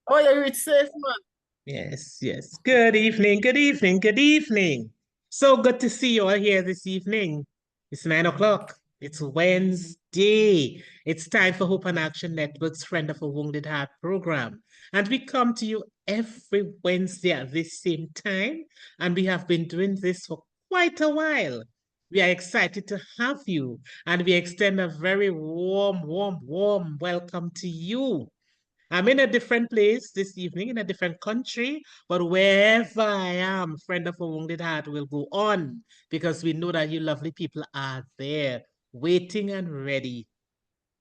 Oh, you reach safe, man. Yes, yes. Good evening, good evening, good evening. So good to see you all here this evening. It's 9 o'clock. It's Wednesday. It's time for Hope and Action Network's Friend of a Wounded Heart program. And we come to you every Wednesday at this same time. And we have been doing this for quite a while. We are excited to have you. And we extend a very warm welcome to you. I'm in a different place this evening, in a different country, but wherever I am, Friend of a Wounded Heart will go on because we know that you lovely people are there waiting and ready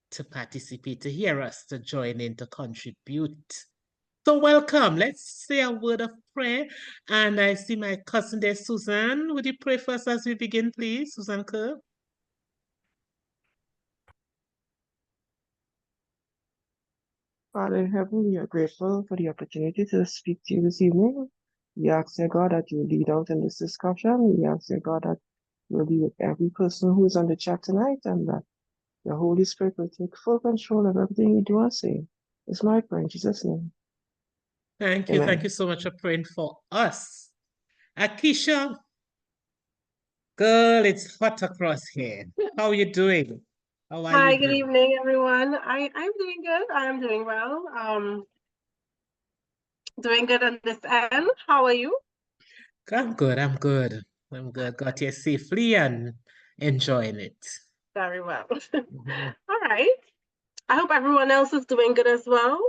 to participate, to hear us, to join in, to contribute. So welcome. Let's say a word of prayer. And I see my cousin there, Susan. Would you pray for us as we begin, please, Susan Kerr? Father in heaven, we are grateful for the opportunity to speak to you this evening. We ask, dear God, that you lead out in this discussion. We ask, dear God, that you will be with every person who is on the chat tonight and that the Holy Spirit will take full control of everything we do and say. It's my prayer in Jesus' name. Thank you. Thank Amen. you so much for praying for us. Akisha, girl, it's hot across here. How are you doing? How are you Hi, good doing? evening, everyone. I'm doing good. I'm doing well. Doing good on this end. How are you? I'm good. I'm good. I'm good. Got here safely and enjoying it. Very well. Mhm. All right. I hope everyone else is doing good as well.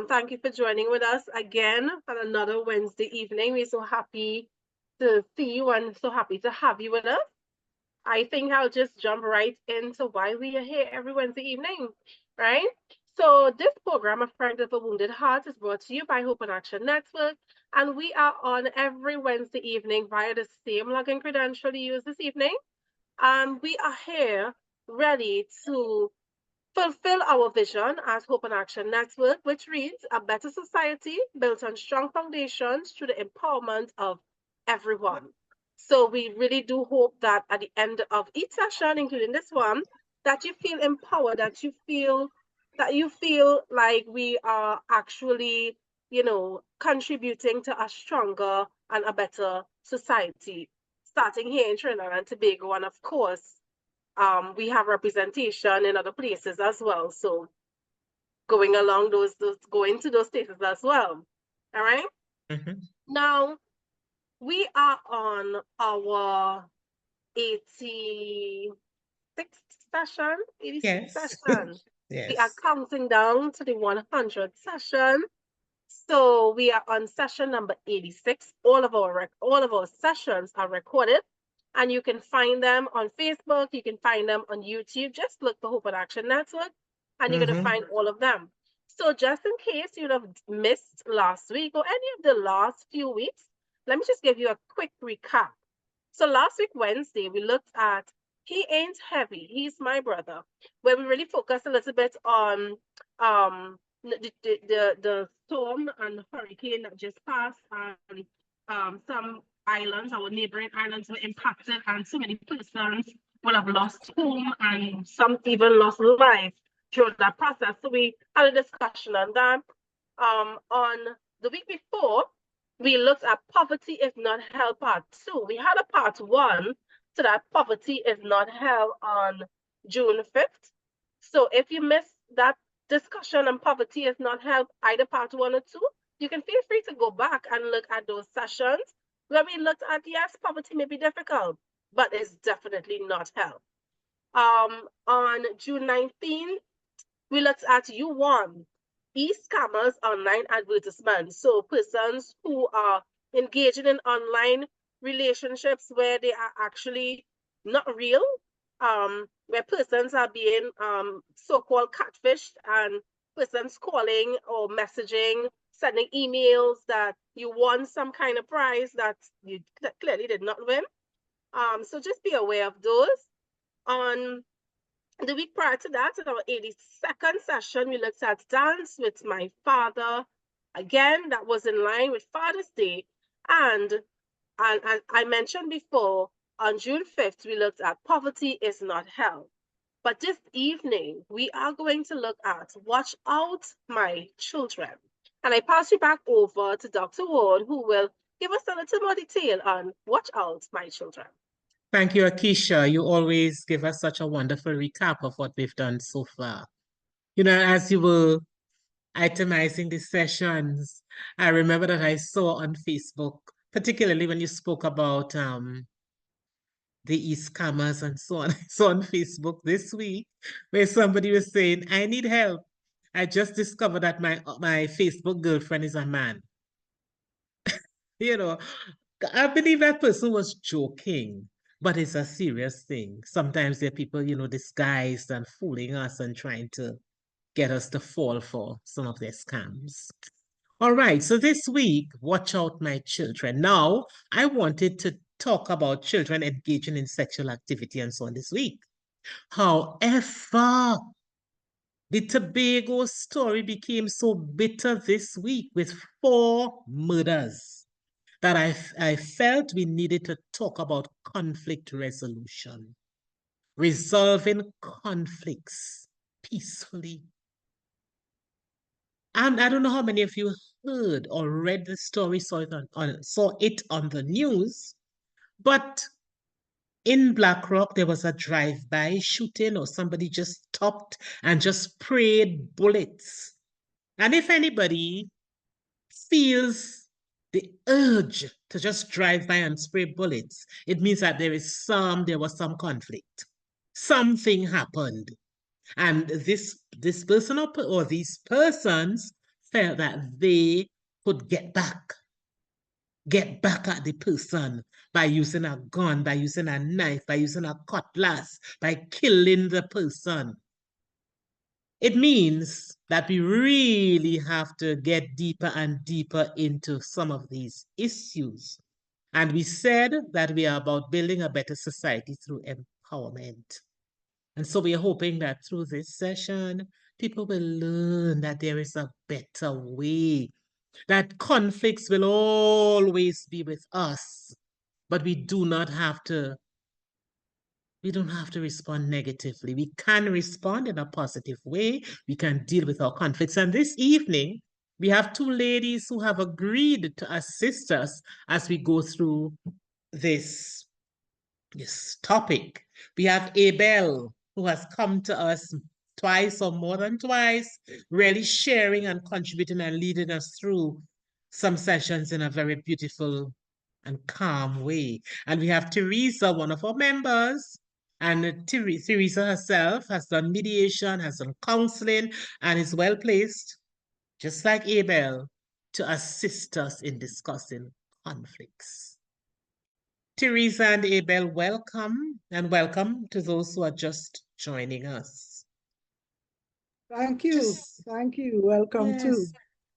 Thank you for joining with us again on another Wednesday evening. We're so happy to see you and so happy to have you with us. I think I'll just jump right into why we are here every Wednesday evening, right? So this program, A Friend of a Wounded Heart, is brought to you by Hope and Action Network, and we are on every Wednesday evening via the same login credential you use this evening. We are here ready to fulfill our vision as Hope and Action Network, which reads a better society built on strong foundations through the empowerment of everyone. So we really do hope that at the end of each session, including this one, that you feel empowered, that you feel like we are actually, contributing to a stronger and a better society, starting here in Trinidad and Tobago, and of course, we have representation in other places as well. So going along going to those places as well. All right. Mhm. Now we are on our 86th session. 86th Yes. session. We are Yes. counting down to the 100th session. So we are on session number 86. All of our sessions are recorded, and you can find them on Facebook. You can find them on YouTube. Just look for Hope and Action Network, and you're gonna Mm-hmm. find all of them. So just in case you'd have missed last week or any of the last few weeks, let me just give you a quick recap. So last week Wednesday we looked at He Ain't Heavy, He's My Brother, where we really focused a little bit on the storm and hurricane that just passed, and some islands, our neighboring islands, were impacted, and so many persons will have lost home, and some even lost life through that process. So we had a discussion on that. On the week before, we looked at Poverty is Not Hell Part 2. We had a Part 1 to that Poverty is Not Hell on June 5th. So if you missed that discussion on Poverty is Not Hell, either Part 1 or 2, you can feel free to go back and look at those sessions where we looked at, yes, poverty may be difficult, but it's definitely not hell. On June 19th, we looked at You Won, e-scammers online advertisements. So persons who are engaging in online relationships where they are actually not real, where persons are being so-called catfished, and persons calling or messaging, sending emails that you won some kind of prize that you clearly did not win. So just be aware of those. On the week prior to that, in our 82nd session, we looked at Dance with My Father. Again, that was in line with Father's Day. And I mentioned before, on June 5th, we looked at Poverty is Not Hell. But this evening, we are going to look at Watch Out, My Children. And I pass you back over to Dr. Ward, who will give us a little more detail on Watch Out, My Children. Thank you, Akisha. You always give us such a wonderful recap of what we've done so far. You know, as you were itemizing the sessions, I remember that I saw on Facebook, particularly when you spoke about the e-scammers and so on. I saw on Facebook this week where somebody was saying, I need help. I just discovered that my Facebook girlfriend is a man. You know, I believe that person was joking, but it's a serious thing. Sometimes there are people, you know, disguised and fooling us and trying to get us to fall for some of their scams. All right, so this week, watch out, my children. Now, I wanted to talk about children engaging in sexual activity and so on this week. However, the Tobago story became so bitter this week with 4 murders that I felt we needed to talk about conflict resolution, resolving conflicts peacefully. And I don't know how many of you heard or read the story, saw it on the news, but in Black Rock, there was a drive-by shooting or somebody just stopped and just sprayed bullets. And if anybody feels the urge to just drive by and spray bullets, it means that there was some conflict. Something happened. And this person or these persons felt that they could get back at the person by using a gun, by using a knife, by using a cutlass, by killing the person. It means that we really have to get deeper and deeper into some of these issues. And we said that we are about building a better society through empowerment. And so we are hoping that through this session, people will learn that there is a better way, that conflicts will always be with us, but we don't have to respond negatively. We can respond in a positive way. We can deal with our conflicts. And this evening, we have 2 ladies who have agreed to assist us as we go through this topic. We have Abel, who has come to us twice or more than twice, really sharing and contributing and leading us through some sessions in a very beautiful and calm way. And we have Teresa, one of our members, and Teresa herself has done mediation, has done counseling, and is well placed, just like Abel, to assist us in discussing conflicts. Teresa and Abel, welcome, and welcome to those who are just joining us. Thank you. Thank you. Welcome too.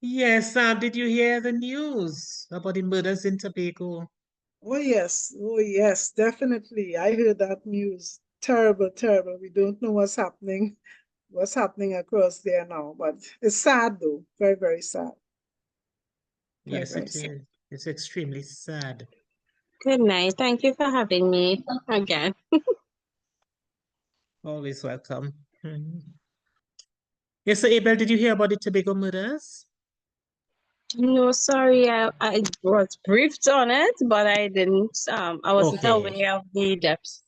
Yes, did you hear the news about the murders in Tobago? Oh, yes, definitely. I heard that news. Terrible, terrible. We don't know what's happening across there now, but it's sad though. Very, very sad. Yes, it is. It's extremely sad. Good night. Thank you for having me again. Always welcome. Yes, so Abel, did you hear about the Tobago murders? No, sorry, I was briefed on it, but I didn't. I wasn't aware of the depths.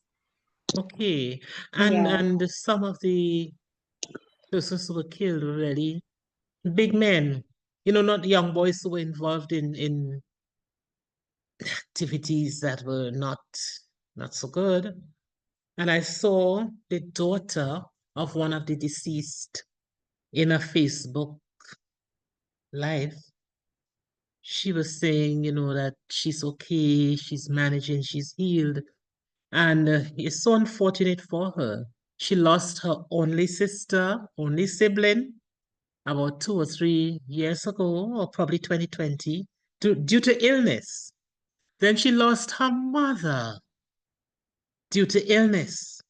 Okay, and some of the persons who were killed were really big men. You know, not young boys who were involved in activities that were not so good. And I saw the daughter of one of the deceased in a Facebook live. She was saying, you know, that she's okay, she's managing, she's healed. And it's so unfortunate for her. She lost her only sister, only sibling, about 2 or 3 years ago, or probably 2020, due to illness. Then she lost her mother due to illness.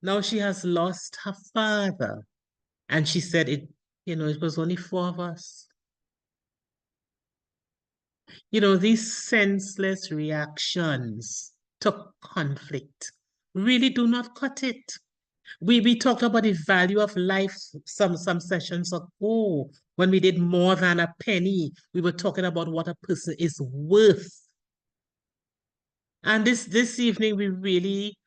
Now she has lost her father. And she said it was only 4 of us. You know, these senseless reactions to conflict really do not cut it. We talked about the value of life some sessions ago. When we did more than a penny, we were talking about what a person is worth. And this evening, we really,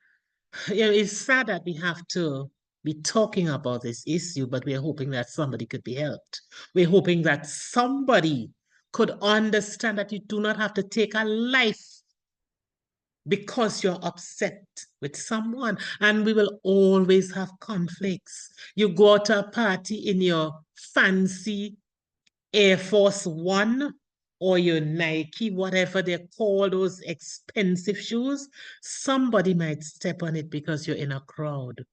it's sad that we have to be talking about this issue, but we're hoping that somebody could be helped. We're hoping that somebody could understand that you do not have to take a life because you're upset with someone, and we will always have conflicts. You go to a party in your fancy Air Force One or your Nike, whatever they call those expensive shoes, somebody might step on it because you're in a crowd.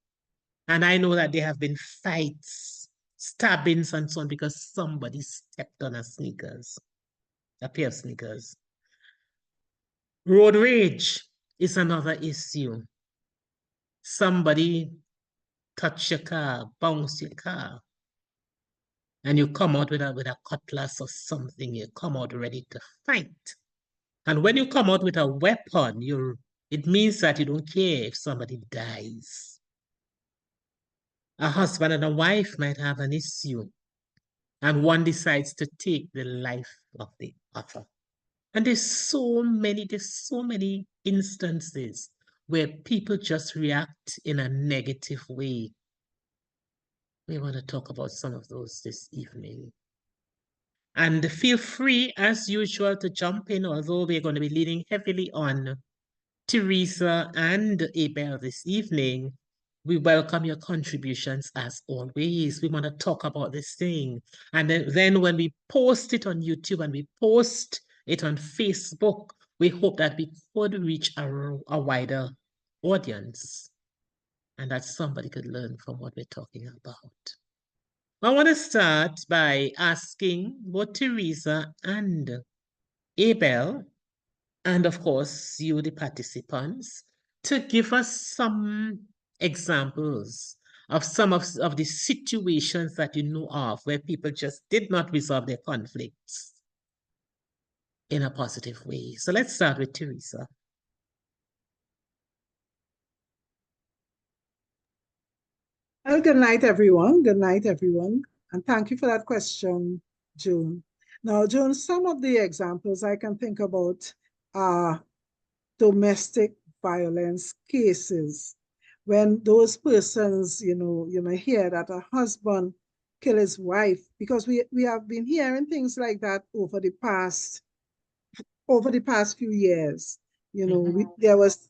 And I know that there have been fights, stabbings, and so on because somebody stepped on a pair of sneakers. Road rage is another issue. Somebody touch your car, bounce your car, and you come out with a cutlass or something. You come out ready to fight. And when you come out with a weapon, it means that you don't care if somebody dies. A husband and a wife might have an issue, and one decides to take the life of the other. And there's so many instances where people just react in a negative way. We want to talk about some of those this evening. And feel free, as usual, to jump in, although we're going to be leaning heavily on Teresa and Abel this evening. We welcome your contributions as always. We want to talk about this thing. And then when we post it on YouTube and we post it on Facebook, we hope that we could reach a wider audience and that somebody could learn from what we're talking about. I want to start by asking both Teresa and Abel, and of course, you, the participants, to give us some examples of some of the situations that you know of where people just did not resolve their conflicts in a positive way. So let's start with Teresa. Well, good night, everyone. Good night, everyone. And thank you for that question, June. Now, June, some of the examples I can think about are domestic violence cases. When those persons, you may hear that a husband killed his wife, because we have been hearing things like that over the past few years. There was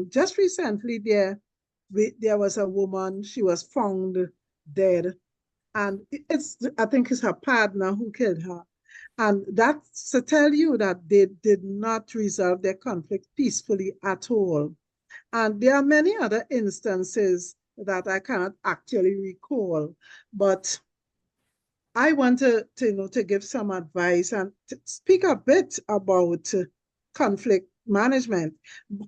just recently there was a woman, she was found dead, and I think it's her partner who killed her. And that's to tell you that they did not resolve their conflict peacefully at all. And there are many other instances that I cannot actually recall, but I want to give some advice and to speak a bit about conflict management.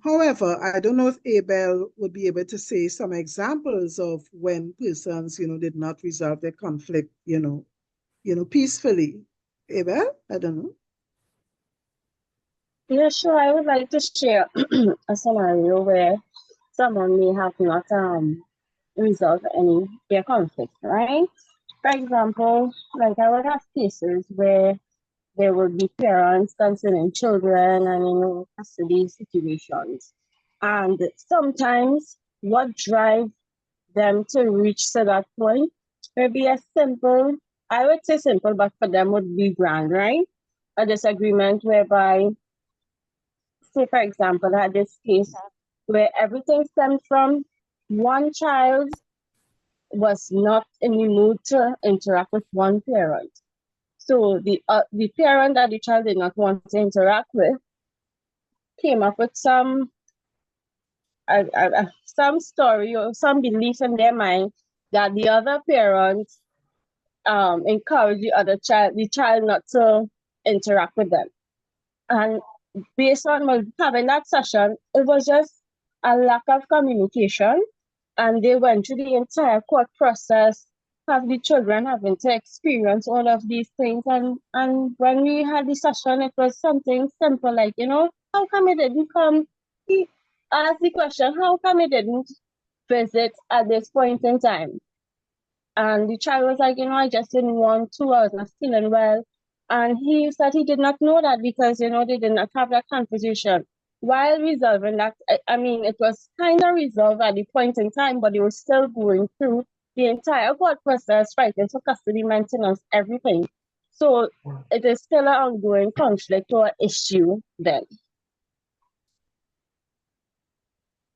However, I don't know if Abel would be able to say some examples of when persons, did not resolve their conflict, peacefully. Abel, I don't know. Yeah, sure. I would like to share a scenario where someone may have not resolved their conflict, right? For example, like I would have cases where there would be parents concerning children and custody situations. And sometimes what drives them to reach to that point may be a simple, I would say simple, but for them would be grand, right? A disagreement whereby, say for example, I had this case where everything stemmed from one child was not in the mood to interact with one parent. So the parent that the child did not want to interact with came up with some story or some belief in their mind that the other parent encouraged the child not to interact with them. And based on having that session, it was just a lack of communication. And they went through the entire court process, have the children having to experience all of these things. And when we had the session, it was something simple like, how come it didn't come? He asked the question, how come it didn't visit at this point in time. And the child was like, I just didn't want to, I was not feeling well. And he said he did not know that because, they did not have that conversation. While resolving that, I mean, it was kind of resolved at the point in time, but they were still going through the entire court process, fighting for custody, maintenance, everything. So it is still an ongoing conflict or issue then.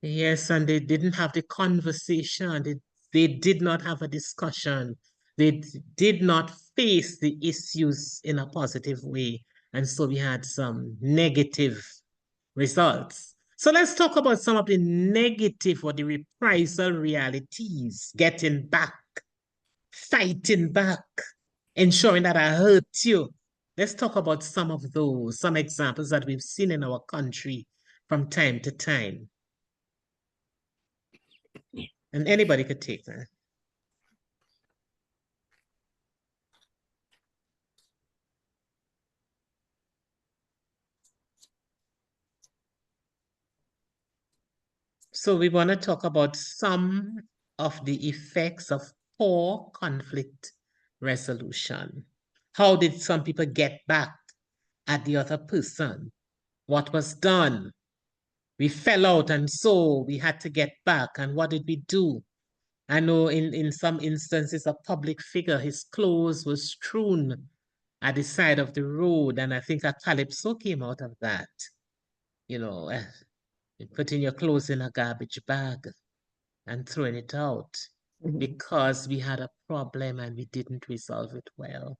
Yes, and they didn't have the conversation. They did not have a discussion. They did not face the issues in a positive way. And so we had some negative results. So let's talk about some of the negative or the reprisal realities, getting back, fighting back, ensuring that I hurt you. Let's talk about some of those, some examples that we've seen in our country from time to time. And anybody could take that. So we want to talk about some of the effects of poor conflict resolution. How did some people get back at the other person? What was done? We fell out and so we had to get back. And what did we do? I know in some instances, a public figure, his clothes were strewn at the side of the road. And I think a calypso came out of that. Putting your clothes in a garbage bag and throwing it out because we had a problem and we didn't resolve it well.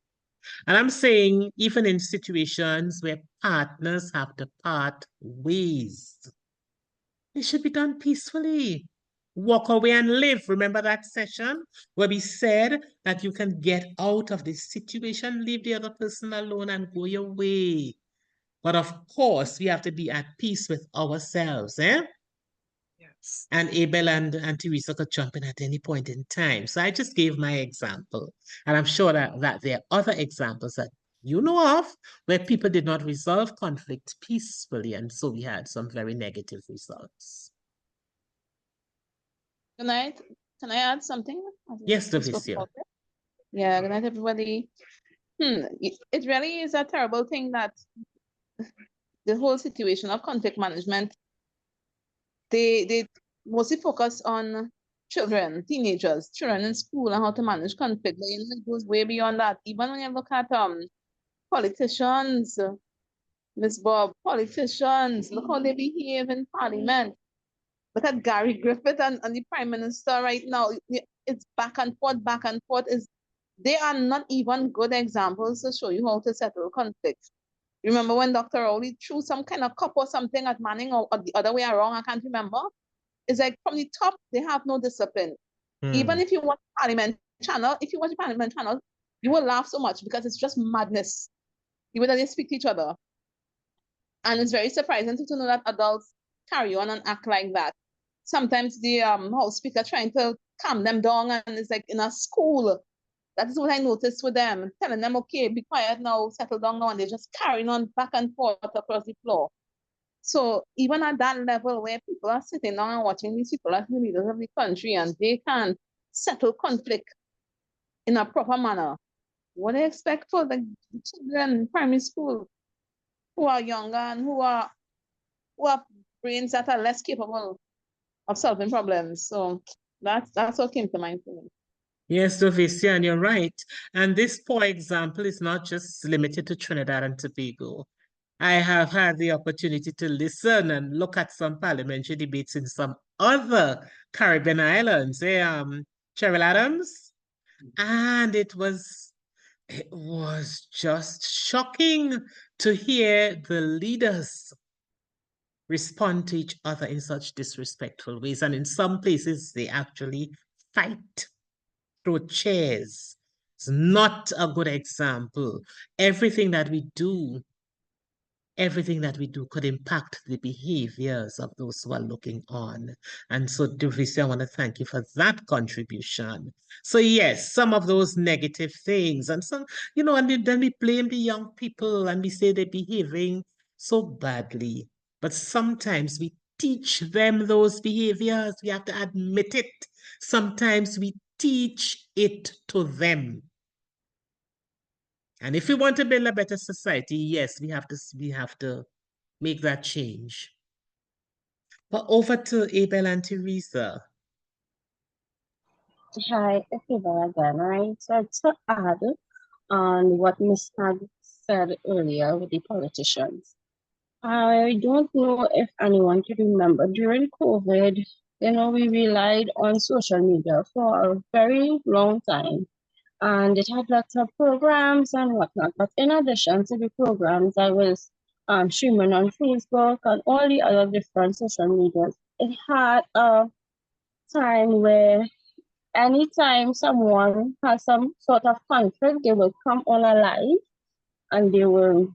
And I'm saying even in situations where partners have to part ways, it should be done peacefully. Walk away and live. Remember that session where we said that you can get out of this situation, leave the other person alone and go your way. But of course, we have to be at peace with ourselves, eh? Yes. And Abel and Teresa could jump in at any point in time. So I just gave my example. And I'm sure that there are other examples that you know of where people did not resolve conflict peacefully. And so we had some very negative results. Good night. Can I add something? Yes, Dovicia. Yeah, good night, everybody. It really is a terrible thing that the whole situation of conflict management, they mostly focus on children, teenagers, children in school and how to manage conflict. But it goes way beyond that. Even when you look at politicians, Ms. Bob, politicians, look how they behave in parliament. Look at Gary Griffith and the Prime Minister right now. It's back and forth. They are not even good examples to show you how to settle conflicts. Remember when Dr. Rowley threw some kind of cup or something at Manning or the other way around? I can't remember. It's like from the top, they have no discipline. Even if you watch Parliament channel, you will laugh so much because it's just madness. The way that they speak to each other. And it's very surprising to know that adults carry on and act like that. Sometimes the House Speaker trying to calm them down, and it's like in a school. That is what I noticed with them, telling them, okay, be quiet now, settle down now, and they're just carrying on back and forth across the floor. So even at that level where people are sitting down and watching these people as the leaders of the country and they can't settle conflict in a proper manner, what do they expect for the children in primary school who are younger and who have brains that are less capable of solving problems? So that's what came to mind for me. Yes, Dovicia, and you're right. And this poor example is not just limited to Trinidad and Tobago. I have had the opportunity to listen and look at some parliamentary debates in some other Caribbean islands. Cheryl Adams, and it was just shocking to hear the leaders respond to each other in such disrespectful ways. And in some places, they actually fight through chairs. It's not a good example. Everything that we do could impact the behaviors of those who are looking on. And so, Dovicia, I want to thank you for that contribution. So yes, some of those negative things and some, and then we blame the young people and we say they're behaving so badly. But sometimes we teach them those behaviors. We have to admit it. Sometimes we teach it to them. And if we want to build a better society, yes, we have to make that change. But over to Abel and Teresa. Hi, okay, there again, right? So to add on what Ms. Hag said earlier with the politicians, I don't know if anyone can remember during COVID, we relied on social media for a very long time. And it had lots of programs and whatnot. But in addition to the programs, I was streaming on Facebook and all the other different social medias. It had a time where anytime someone has some sort of conflict, they will come on a live and they will,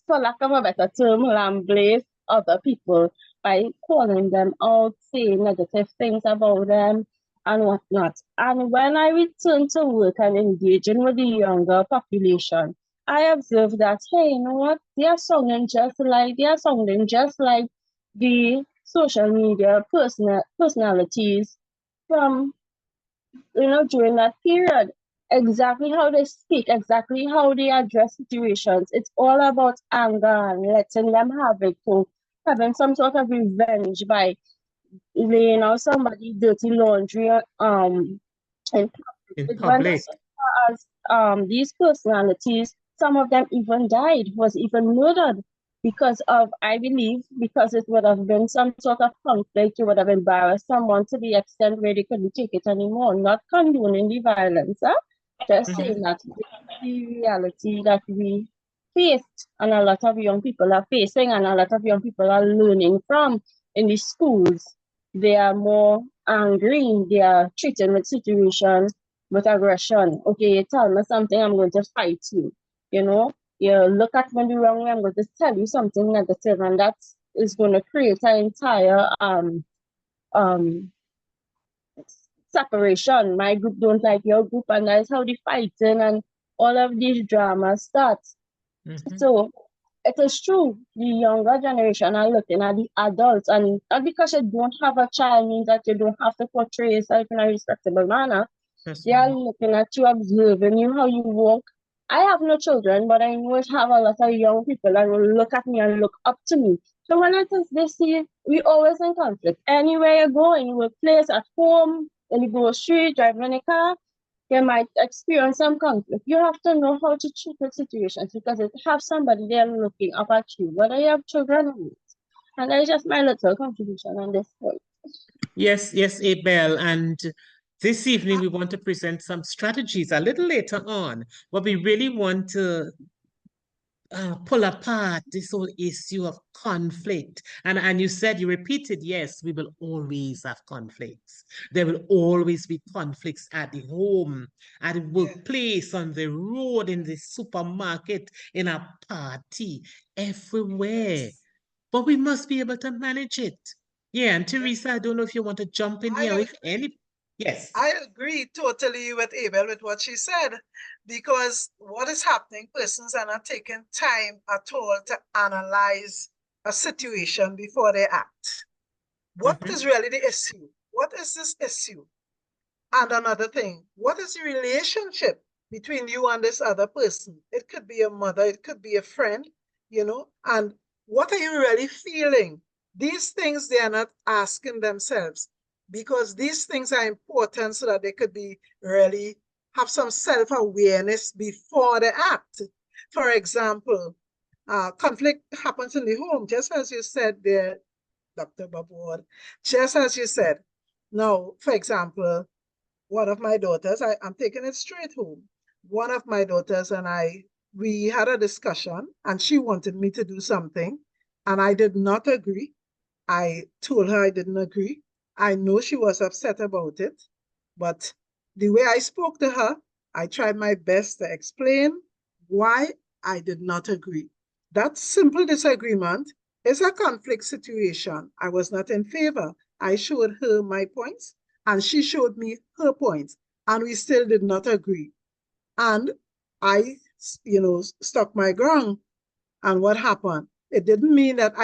for lack of a better term, lambaste other people by calling them out, saying negative things about them and whatnot. And when I return to work and engaging with the younger population, I observe that, hey, you know what? They are sounding just like the social media personalities from during that period. Exactly how they speak, exactly how they address situations. It's all about anger and letting them have it, to having some sort of revenge by laying out somebody dirty laundry in In it went public. as far as these personalities, some of them even died, was even murdered because of, I believe, because it would have been some sort of conflict. You would have embarrassed someone to the extent where they couldn't take it anymore. Not condoning the violence, just saying that this is the reality that we faced, and a lot of young people are facing, and a lot of young people are learning from in the schools. They are more angry. They are treating with situations with aggression. Okay, you tell me something, I'm going to fight you. You look at me the wrong way, I'm going to tell you something negative, and that is going to create an entire separation. My group don't like your group, and that's how the fighting and all of these dramas start. So it is true, the younger generation are looking at the adults, and not because you don't have a child means that you don't have to portray yourself in a respectable manner. They are looking at you, observing you, how you walk. I have no children, but I know I have a lot of young people that will look at me and look up to me. So when they see, we always in conflict. Anywhere you go, in your workplace, at home, in the grocery, driving in a car, you might experience some conflict. You have to know how to treat the situations because you have somebody there looking up at you, whether you have children or not. And that's just my little contribution on this point. Yes, Abel. And this evening we want to present some strategies a little later on, but we really want to pull apart this whole issue of conflict. And you said, you repeated, yes, we will always have conflicts. There will always be conflicts at the home, at the workplace, on the road, in the supermarket, in a party, everywhere. But we must be able to manage it. Yeah, and Teresa, I don't know if you want to jump in here, if any. Yes. I agree totally with Abel with what she said, because what is happening, persons are not taking time at all to analyze a situation before they act. What is really the issue? What is this issue? And another thing, what is the relationship between you and this other person? It could be a mother, it could be a friend, and what are you really feeling? These things they are not asking themselves, because these things are important so that they could be really have some self-awareness before they act. For example, conflict happens in the home, just as you said there, Dr. Bobb-Ward, just as you said. Now, for example, one of my daughters, I'm taking it straight home. One of my daughters and we had a discussion, and she wanted me to do something, and I did not agree. I told her I didn't agree. I know she was upset about it, but the way I spoke to her, I tried my best to explain why I did not agree. That simple disagreement is a conflict situation. I was not in favor. I showed her my points, and she showed me her points, and we still did not agree. And I, stuck my ground. And what happened? It didn't mean that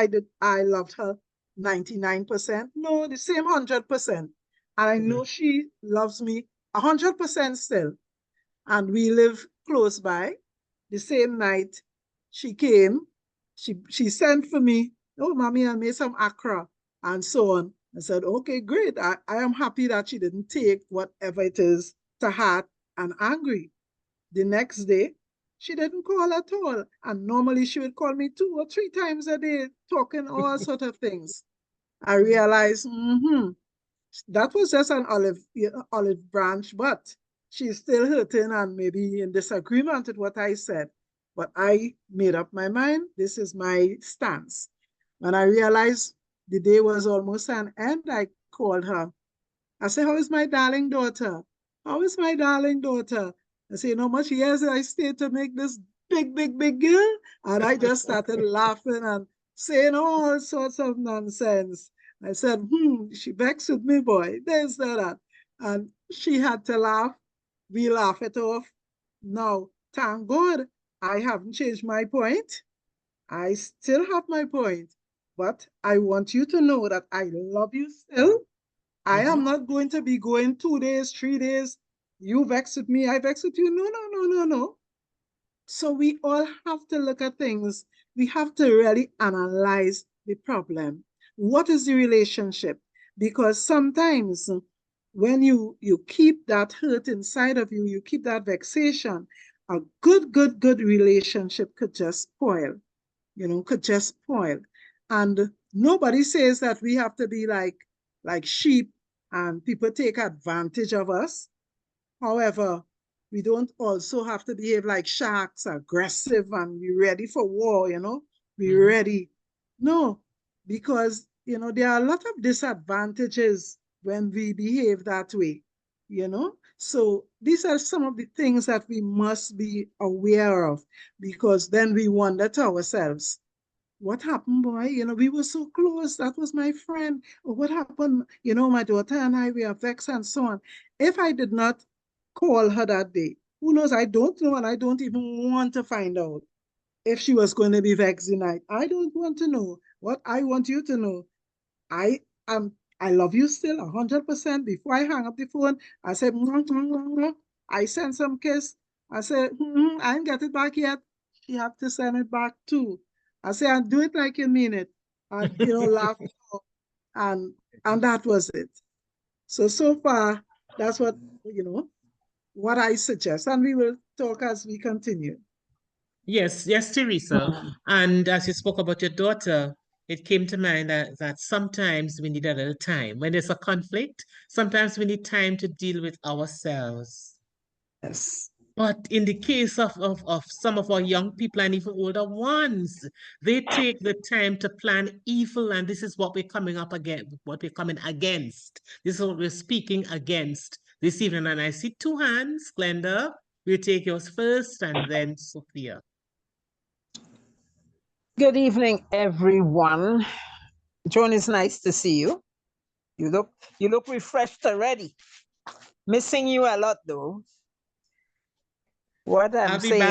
I loved her 99%. No, the same 100%. And I know she loves me 100% still. And we live close by. The same night she came, she sent for me, oh, mommy, I made some akra and so on. I said, okay, great. I am happy that she didn't take whatever it is to heart and angry. The next day, she didn't call at all. And normally she would call me 2 or 3 times a day, talking all sort of things. I realized, that was just an olive branch, but she's still hurting and maybe in disagreement with what I said. But I made up my mind. This is my stance. When I realized the day was almost an end, I called her. I said, how is my darling daughter? How is my darling daughter? I said, you know how much years I stayed to make this big, big, big girl? And I just started laughing and saying all sorts of nonsense. I said, she vexed with me, boy. This, that. And she had to laugh. We laugh it off. Now, thank God, I haven't changed my point. I still have my point. But I want you to know that I love you still. I am not going to be going 2 days, 3 days. You vex with me, I vex with you. No, no, no, no, no. So we all have to look at things. We have to really analyze the problem. What is the relationship? Because sometimes when you keep that hurt inside of you, you keep that vexation, a good relationship could just spoil, could just spoil. And nobody says that we have to be like sheep and people take advantage of us. However, we don't also have to behave like sharks, aggressive, and be ready for war, be ready. No, because, there are a lot of disadvantages when we behave that way, So these are some of the things that we must be aware of, because then we wonder to ourselves, what happened, boy? We were so close. That was my friend. Or what happened? My daughter and I, we are vexed and so on. If I did not call her that day, who knows? I don't know, and I don't even want to find out if she was going to be vexed tonight. I don't want to know. What I want you to know, I love you still 100%. Before I hang up the phone, I said, I sent some kiss. I said, I didn't get it back yet. You have to send it back too. I said, and do it like you mean it. And, laugh. And that was it. So far, that's what, what I suggest. And we will talk as we continue. Yes, Teresa. And as you spoke about your daughter, it came to mind that sometimes we need a little time. When there's a conflict, sometimes we need time to deal with ourselves. Yes. But in the case of some of our young people and even older ones, they take the time to plan evil, and this is what we're coming up against, what we're coming against. This is what we're speaking against this evening. And I see 2 hands. Glenda, we'll take yours first, and then Sophia. Good evening, everyone. Joan, it's nice to see you. You look refreshed already. Missing you a lot, though. What I'm saying.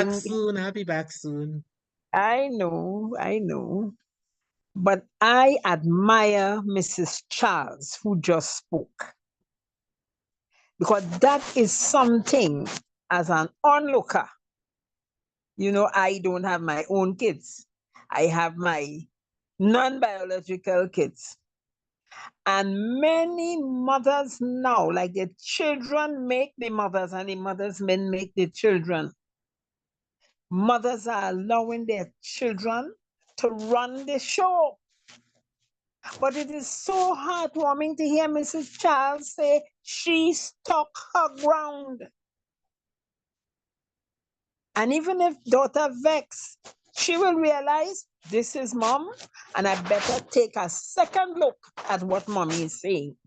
I'll be back soon. I know. But I admire Mrs. Charles, who just spoke. Because that is something, as an onlooker, I don't have my own kids. I have my non-biological kids. And many mothers now, like the children make the mothers and the mothers men make the children. Mothers are allowing their children to run the show. But it is so heartwarming to hear Mrs. Charles say she stuck her ground. And even if daughter vex, she will realize this is mom, and I better take a second look at what mommy is saying.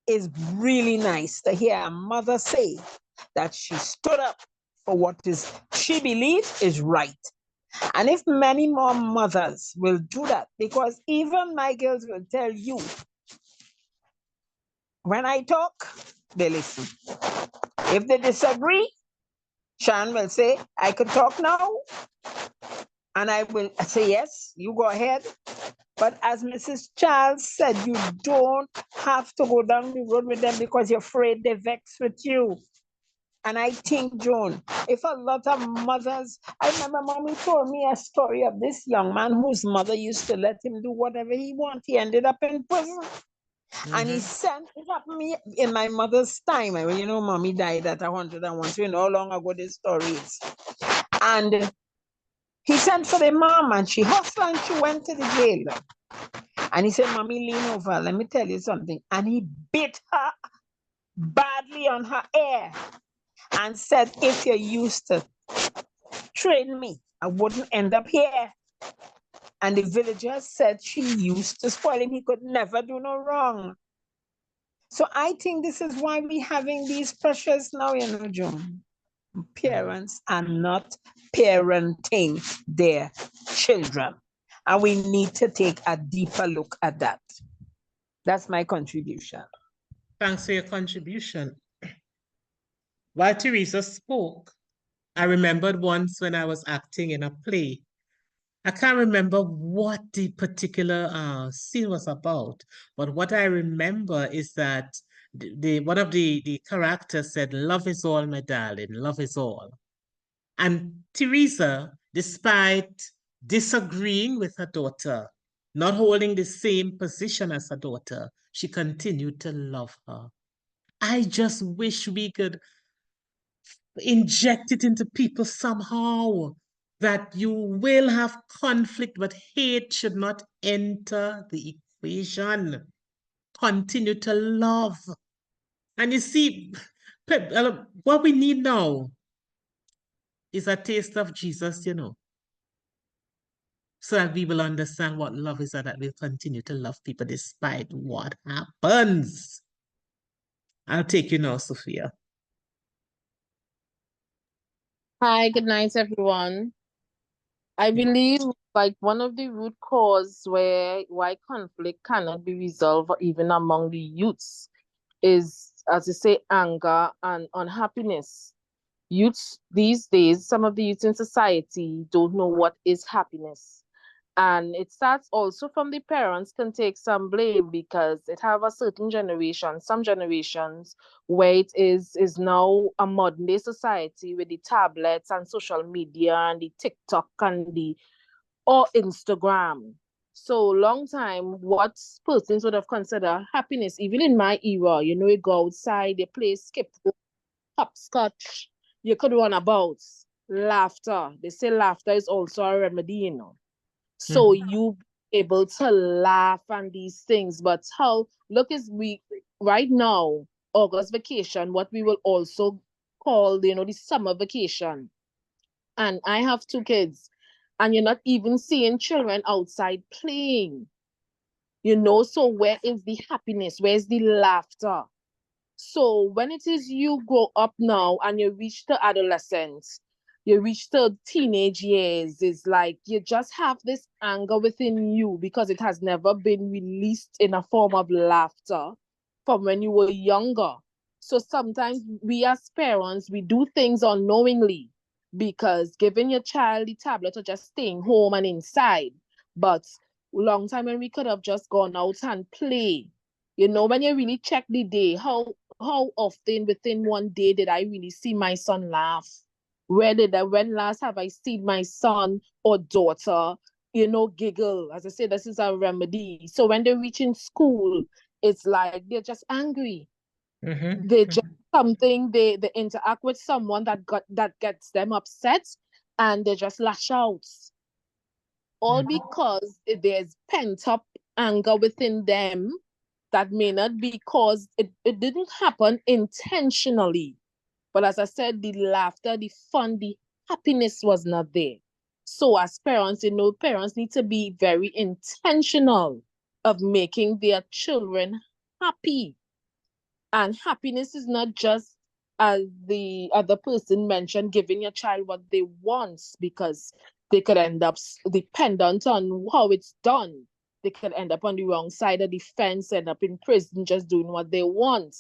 It's really nice to hear a mother say that she stood up for what she believes is right. And if many more mothers will do that, because even my girls will tell you, when I talk, they listen. If they disagree, Shan will say, I could talk now. And I will say, yes, you go ahead. But as Mrs. Charles said, you don't have to go down the road with them because you're afraid they vex with you. And I think, Joan, if a lot of mothers, I remember mommy told me a story of this young man whose mother used to let him do whatever he wanted. He ended up in prison. And he sent it up me in my mother's time. You know, mommy died at 101, so you know how long ago this story is. And he sent for the mom and she hustled and she went to the jail. And he said, Mommy, lean over, let me tell you something. And he beat her badly on her ear and said, if you used to train me, I wouldn't end up here. And the villagers said she used to spoil him. He could never do no wrong. So I think this is why we're having these pressures now, you know, Joan. Parents are not parenting their children. And we need to take a deeper look at that. That's my contribution. Thanks for your contribution. While Teresa spoke, I remembered once when I was acting in a play. I can't remember what the particular scene was about, but what I remember is that one of the characters said, "Love is all, my darling, love is all." And Teresa, despite disagreeing with her daughter, not holding the same position as her daughter, she continued to love her. I just wish we could inject it into people somehow, that you will have conflict, but hate should not enter the equation. Continue to love. And you see, what we need now is a taste of Jesus, you know, so that we will understand what love is and that we'll continue to love people despite what happens. I'll take you now, Sophia. Hi, good night, everyone. I believe like one of the root cause why conflict cannot be resolved even among the youths is, as you say, anger and unhappiness. Youths these days, some of the youths in society don't know what is happiness. And it starts also from the parents can take some blame because it have a certain generation, some generations where it is now a modern day society with the tablets and social media and the TikTok and or Instagram. So long time, what persons would have considered happiness, even in my era, you know, you go outside, you play skip, hopscotch, you could run about. Laughter. They say laughter is also a remedy, you know. So you able to laugh and these things, but look is we right now, August vacation, what we will also call, you know, the summer vacation. And I have 2 kids, and you're not even seeing children outside playing. You know, so where is the happiness? Where's the laughter? So when it is you grow up now and you reach the adolescence, you reach the teenage years, it's like you just have this anger within you because it has never been released in a form of laughter from when you were younger. So sometimes we as parents, we do things unknowingly because giving your child the tablet or just staying home and inside. But long time when we could have just gone out and play. You know, when you really check the day, how often within one day did I really see my son laugh? When last have I seen my son or daughter, you know, giggle? As I say, this is a remedy. So when they reach in school, it's like they're just angry. They just something, they interact with someone that gets them upset and they just lash out. All because there's pent-up anger within them that may not be caused, it didn't happen intentionally. But as I said, the laughter, the fun, the happiness was not there. So as parents, you know, parents need to be very intentional of making their children happy. And happiness is not just, as the other person mentioned, giving your child what they want, because they could end up dependent on how it's done. They could end up on the wrong side of the fence, end up in prison just doing what they want.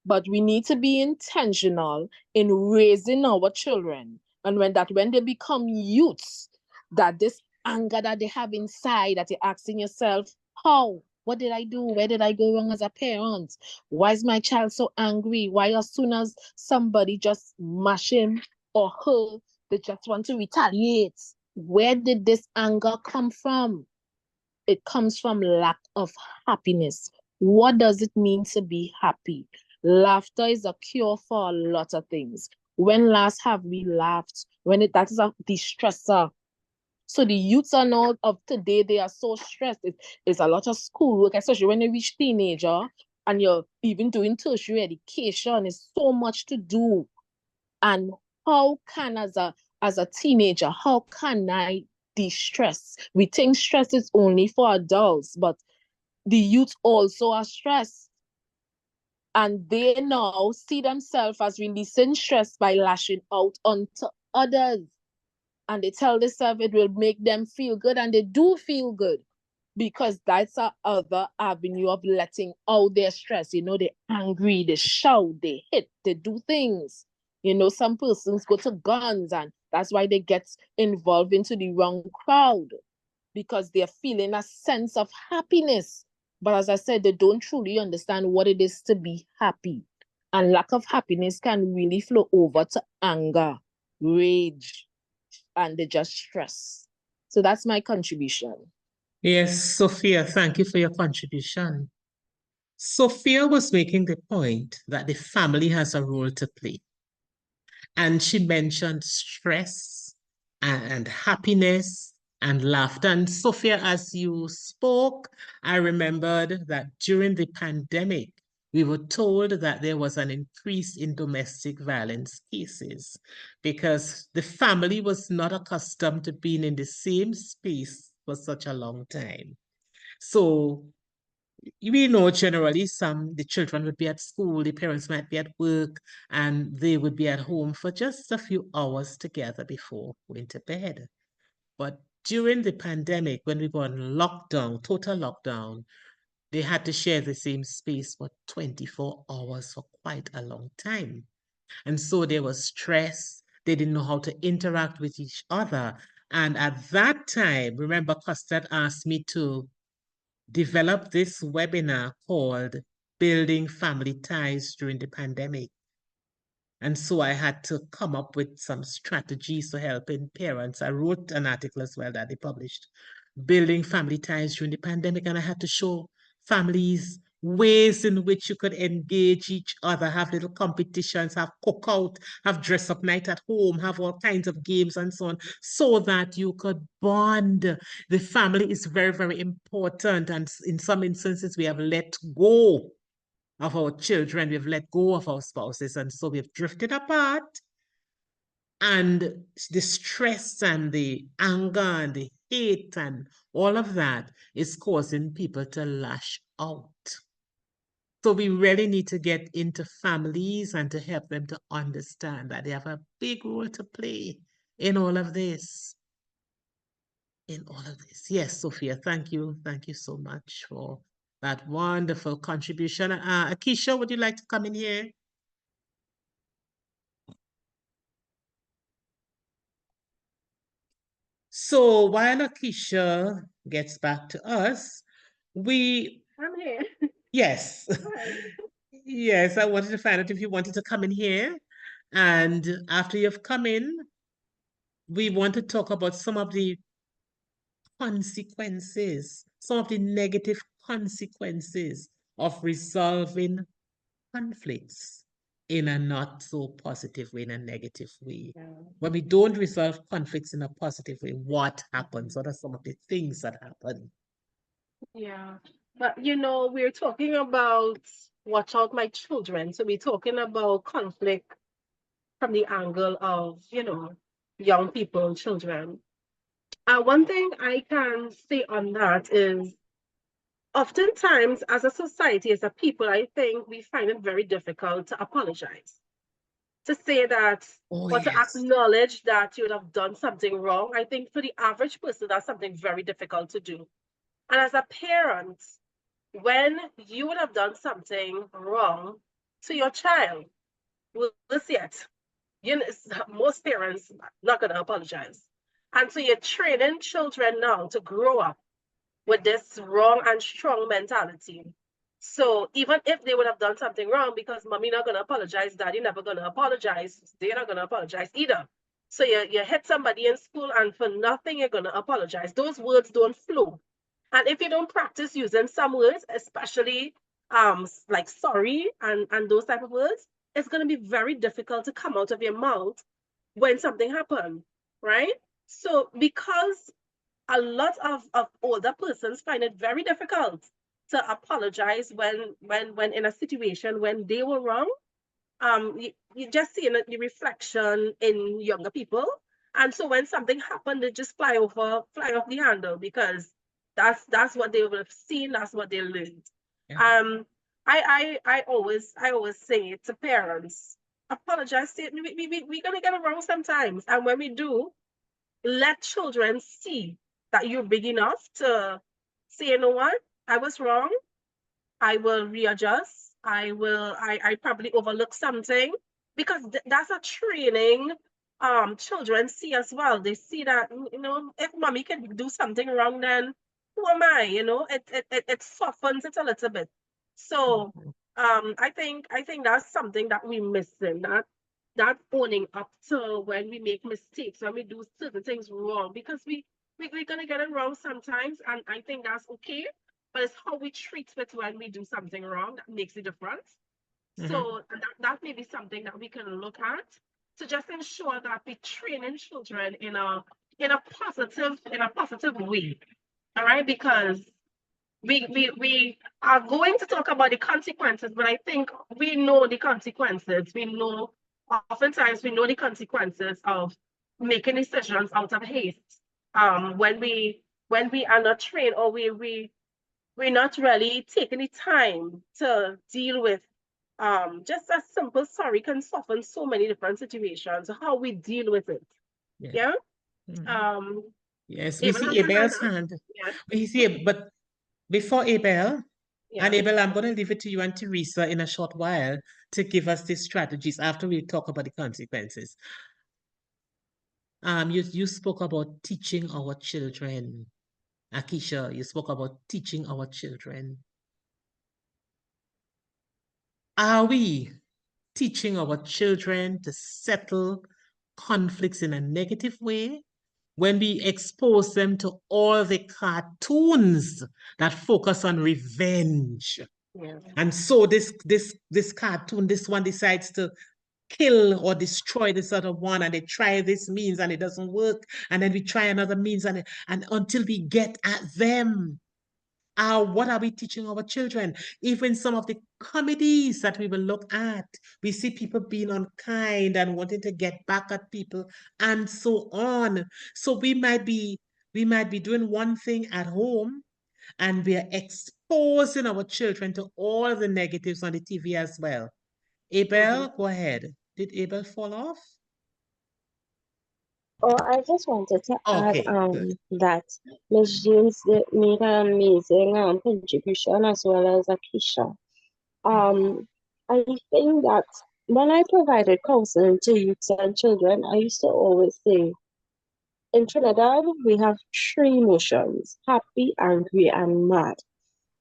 But we need to be intentional in raising our children. And when they become youths, that this anger that they have inside, that you're asking yourself, how? What did I do? Where did I go wrong as a parent? Why is my child so angry? Why as soon as somebody just mash him or her, they just want to retaliate? Where did this anger come from? It comes from lack of happiness. What does it mean to be happy? Laughter is a cure for a lot of things. When last have we laughed? That is a de-stressor. So the youths are now of today, they are so stressed. It's a lot of schoolwork, especially when you reach teenager and you're even doing tertiary education. It's so much to do. And how can, as a teenager, how can I de-stress? We think stress is only for adults, but the youth also are stressed. And they now see themselves as releasing stress by lashing out onto others. And they tell themselves it will make them feel good, and they do feel good because that's a other avenue of letting out their stress. You know, they're angry, they shout, they hit, they do things. You know, some persons go to guns, and that's why they get involved into the wrong crowd because they're feeling a sense of happiness. But as I said, they don't truly understand what it is to be happy. And lack of happiness can really flow over to anger, rage, and they just stress. So that's my contribution. Yes, Sophia, thank you for your contribution. Sophia was making the point that the family has a role to play. And she mentioned stress and happiness and laughter. And Sophia, as you spoke, I remembered that during the pandemic, we were told that there was an increase in domestic violence cases because the family was not accustomed to being in the same space for such a long time. So we know generally the children would be at school, the parents might be at work, and they would be at home for just a few hours together before going to bed. But during the pandemic, when we were on lockdown, total lockdown, they had to share the same space for 24 hours for quite a long time. And so there was stress. They didn't know how to interact with each other. And at that time, remember, Custard asked me to develop this webinar called Building Family Ties During the Pandemic. And so I had to come up with some strategies to helping parents. I wrote an article as well that they published, Building Family Ties During the Pandemic. And I had to show families ways in which you could engage each other, have little competitions, have cookout, have dress up night at home, have all kinds of games and so on, so that you could bond. The family is very, very important. And in some instances, we have let go of our children, we've let go of our spouses, and so we've drifted apart. And the stress and the anger and the hate and all of that is causing people to lash out. So we really need to get into families and to help them to understand that they have a big role to play in all of this. Yes, Sophia, thank you. Thank you so much for that wonderful contribution. Akisha, would you like to come in here? So while Akisha gets back to us, I'm here. yes. Hi. Yes, I wanted to find out if you wanted to come in here. And after you've come in, we want to talk about some of the consequences, some of the negative consequences of resolving conflicts in a not so positive way, in a negative way. Yeah. When we don't resolve conflicts in a positive way, what happens? What are some of the things that happen? Yeah. But you know, we're talking about watch out my children. So we're talking about conflict from the angle of, you know, young people, children. One thing I can say on that is oftentimes as a society, as a people, I think we find it very difficult to apologize. To say that or to acknowledge that you would have done something wrong. I think for the average person, that's something very difficult to do. And as a parent, when you would have done something wrong to your child, will see it. You know, most parents not going to apologize. And so you're training children now to grow up with this wrong and strong mentality. So even if they would have done something wrong, because mommy not gonna apologize, daddy never gonna apologize, they're not gonna apologize either. So you hit somebody in school and for nothing you're gonna apologize. Those words don't flow. And if you don't practice using some words, especially like sorry and those type of words, it's gonna be very difficult to come out of your mouth when something happened, right? So because a lot of older persons find it very difficult to apologize when in a situation when they were wrong. You just see the reflection in younger people. And so when something happened, they just fly off the handle because that's what they would have seen, that's what they learned. Yeah. I always say to parents, apologize. We're gonna get it wrong sometimes. And when we do, let children see that you're big enough to say, you know what, I was wrong. I will readjust. I probably overlook something because that's a training children see as well. They see that, you know, if mommy can do something wrong, then who am I? You know, it softens it a little bit. So I think that's something that we're missing, that owning up to when we make mistakes, when we do certain things wrong, because we're gonna get it wrong sometimes, and I think that's okay. But it's how we treat it when we do something wrong that makes a difference. So that may be something that we can look at to just ensure that we training children in a positive way. All right, because we are going to talk about the consequences, but I think we know the consequences. We know oftentimes we know the consequences of making decisions out of haste. When we are not trained, or we're not really taking the time to deal with just a simple sorry can soften so many different situations, how we deal with it. Yeah. Yes, we Abel see has a hand Abel's up. hand. Yeah. We see it, but before Abel, Yeah. and Abel, I'm going to leave it to you and Teresa in a short while to give us the strategies after we talk about the consequences. You spoke about teaching our children. Akisha, you spoke about teaching our children. Are we teaching our children to settle conflicts in a negative way when we expose them to all the cartoons that focus on revenge? Yeah. And so this cartoon, this one decides to kill or destroy this other one, and they try this means and it doesn't work, and then we try another means, and until we get at them. What are we teaching our children? Even some of the comedies that we will look at, we see people being unkind and wanting to get back at people and so on. So we might be doing one thing at home, and we are exposing our children to all the negatives on the TV as well. Abel, go ahead. Did Abel fall off? Oh, I just wanted to add Okay, good. that Miss James did made an amazing contribution, as well as Akisha. I think that when I provided counseling to youths and children, I used to always say, in Trinidad, we have three emotions: happy, angry, and mad.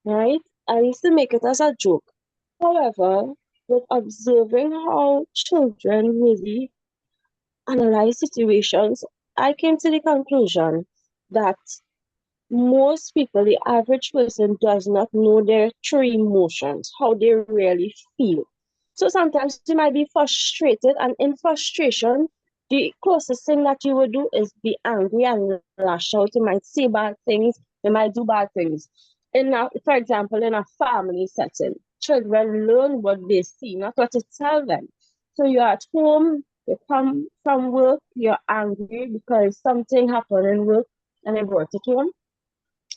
Right? I used to make it as a joke. However, with observing how children really analyze situations, I came to the conclusion that most people, the average person, does not know their true emotions, how they really feel. So sometimes you might be frustrated, and in frustration, the closest thing that you would do is be angry and lash out. You might say bad things, you might do bad things. For example, in a family setting, children learn what they see, not what you tell them. So you're at home, you come from work, you're angry because something happened in work and they brought it home.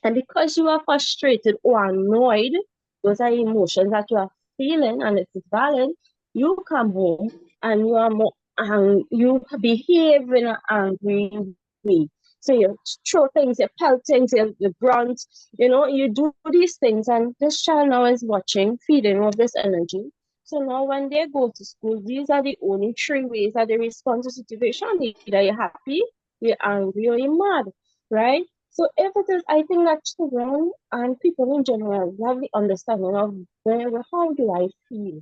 And because you are frustrated or annoyed, those are emotions that you are feeling, and it is valid. You come home and you are more you behave in an angry way. So you throw things, you pelt things, you grunt, you do these things, and this child now is watching, feeding off this energy. So now when they go to school, these are the only three ways that they respond to situation. Either you're happy, you're angry, or you're mad, right? So if it is, I think that children and people in general have the understanding of how do I feel?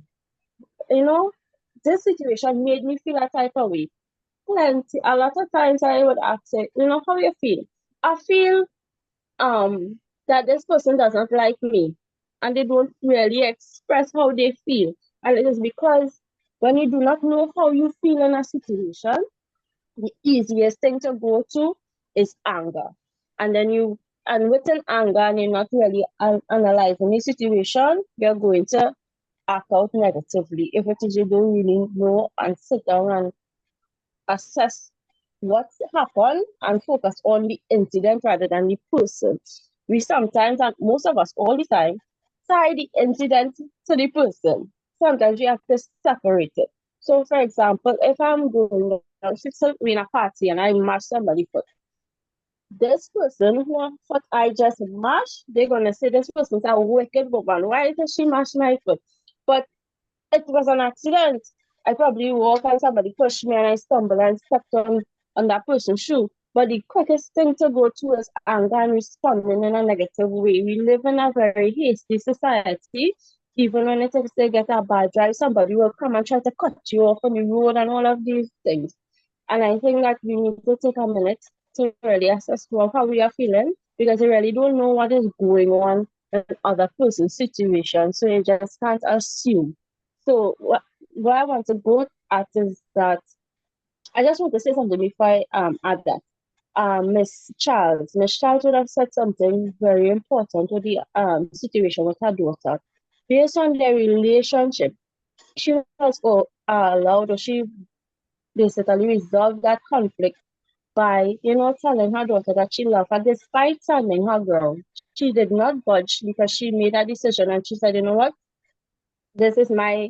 You know, this situation made me feel a type of way. Plenty, a lot of times I would ask it, how you feel? I feel that this person doesn't like me, and they don't really express how they feel. And it is because when you do not know how you feel in a situation, the easiest thing to go to is anger. And then and within anger, and you're not really analyzing the situation, you're going to act out negatively. If it is you don't really know and sit down and assess what happened and focus on the incident rather than the person. We sometimes, and most of us all the time, tie the incident to the person. Sometimes we have to separate it. So, for example, if I'm going in a party and I mash somebody's foot, this person who foot I just mashed, they're gonna say this person's a wicked woman. Why does she mash my foot? But it was an accident. I probably walked and somebody pushed me and I stumbled and stepped on that person's shoe. But the quickest thing to go to is anger and responding in a negative way. We live in a very hasty society. Even when it is to get a bad drive, somebody will come and try to cut you off on the road and all of these things. And I think that we need to take a minute to really assess how we are feeling, because we really don't know what is going on in other person's situation. So you just can't assume. So what I want to go at is that I just want to say something before I add that. Miss Charles would have said something very important with the situation with her daughter. Based on their relationship, she was allowed, or she basically resolved that conflict by, telling her daughter that she loved her despite standing her ground. She did not budge because she made a decision and she said, you know what, this is my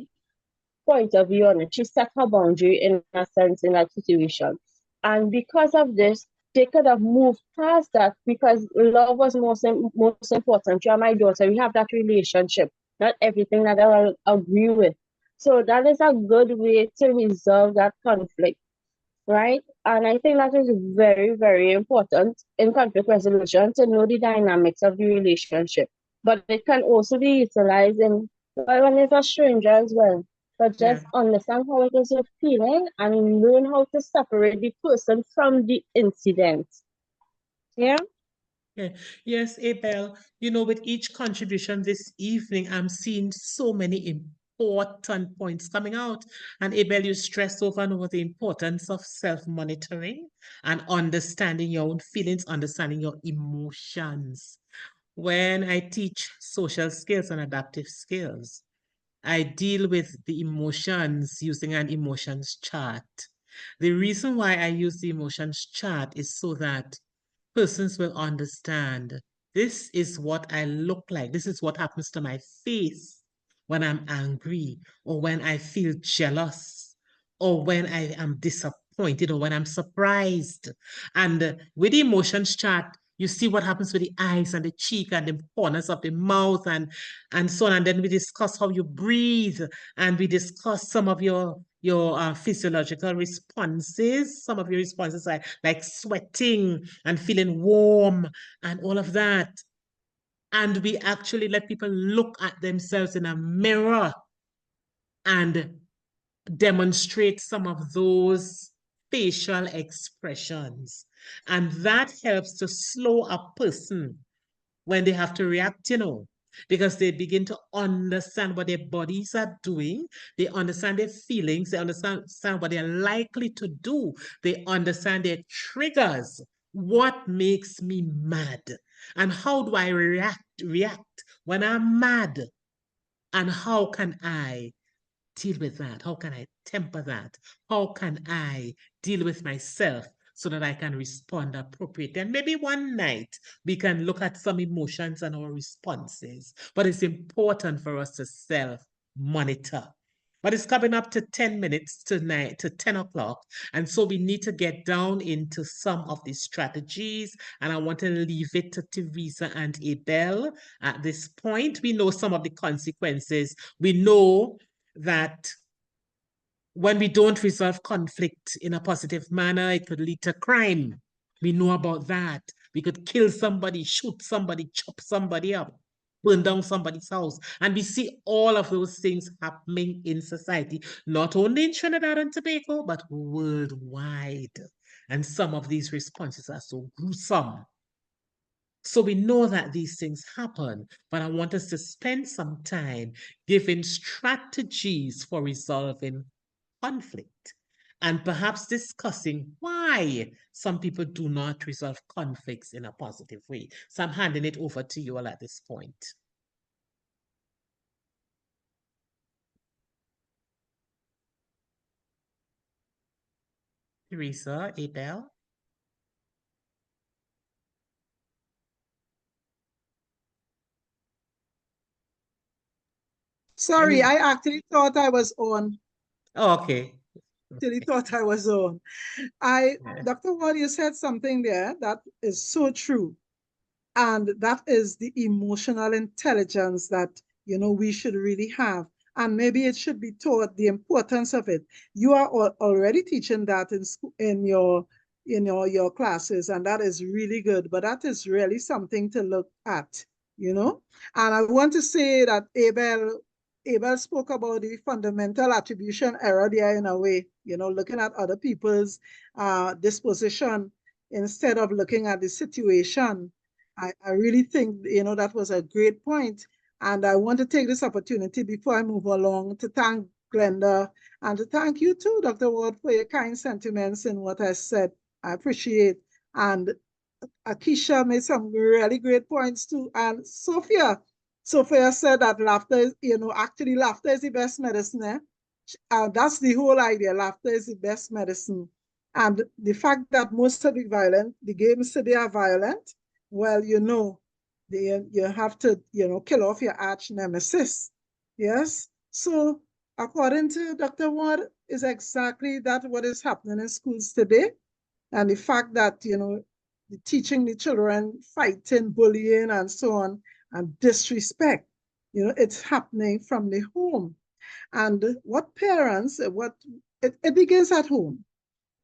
point of view on it. She set her boundary in a sense in that situation. And because of this, they could have moved past that because love was most important. You are my daughter. We have that relationship, not everything that I will agree with. So that is a good way to resolve that conflict, right? And I think that is very, very important in conflict resolution, to know the dynamics of the relationship. But it can also be utilized when it's a stranger as well. But just understand how it is you're feeling and learn how to separate the person from the incident. Yeah? Yeah. Yes, Abel, with each contribution this evening, I'm seeing so many important points coming out. And Abel, you stressed over and over the importance of self-monitoring and understanding your own feelings, understanding your emotions. When I teach social skills and adaptive skills, I deal with the emotions using an emotions chart. The reason why I use the emotions chart is so that persons will understand this is what I look like. This is what happens to my face when I'm angry, or when I feel jealous, or when I am disappointed, or when I'm surprised. And with the emotions chart, you see what happens with the eyes and the cheek and the corners of the mouth and so on. And then we discuss how you breathe, and we discuss some of your physiological responses. Some of your responses are like sweating and feeling warm and all of that. And we actually let people look at themselves in a mirror and demonstrate some of those facial expressions. And that helps to slow a person when they have to react, because they begin to understand what their bodies are doing. They understand their feelings. They understand what they're likely to do. They understand their triggers. What makes me mad? And how do I react when I'm mad? And how can I deal with that? How can I temper that? How can I deal with myself so that I can respond appropriately? And maybe one night we can look at some emotions and our responses. But it's important for us to self-monitor. But it's coming up to 10 minutes tonight to 10 o'clock. And so we need to get down into some of these strategies. And I want to leave it to Teresa and Abel at this point. We know some of the consequences. We know that when we don't resolve conflict in a positive manner, it could lead to crime. We know about that. We could kill somebody, shoot somebody, chop somebody up, burn down somebody's house. And we see all of those things happening in society, not only in Trinidad and Tobago, but worldwide. And some of these responses are so gruesome. So we know that these things happen, but I want us to spend some time giving strategies for resolving conflict and perhaps discussing why some people do not resolve conflicts in a positive way. So I'm handing it over to you all at this point. Teresa, Abel. Sorry, I actually thought I was on. Oh, okay. Actually thought I was on. Dr. Ward, you said something there that is so true. And that is the emotional intelligence that, we should really have. And maybe it should be taught, the importance of it. You are already teaching that in school, in your classes, and that is really good. But that is really something to look at, And I want to say that Abel spoke about the fundamental attribution error there in a way, looking at other people's disposition instead of looking at the situation. I really think, that was a great point. And I want to take this opportunity before I move along to thank Glenda and to thank you too, Dr. Ward, for your kind sentiments in what I said. I appreciate. And Akisha made some really great points too. And Sophia said that laughter, actually laughter is the best medicine. That's the whole idea. Laughter is the best medicine. And the fact that most of the games today are violent, well, you have to, kill off your arch nemesis. Yes. So according to Dr. Ward, is exactly that what is happening in schools today. And the fact that, teaching the children fighting, bullying, and so on, and disrespect, it's happening from the home. And what parents, it begins at home.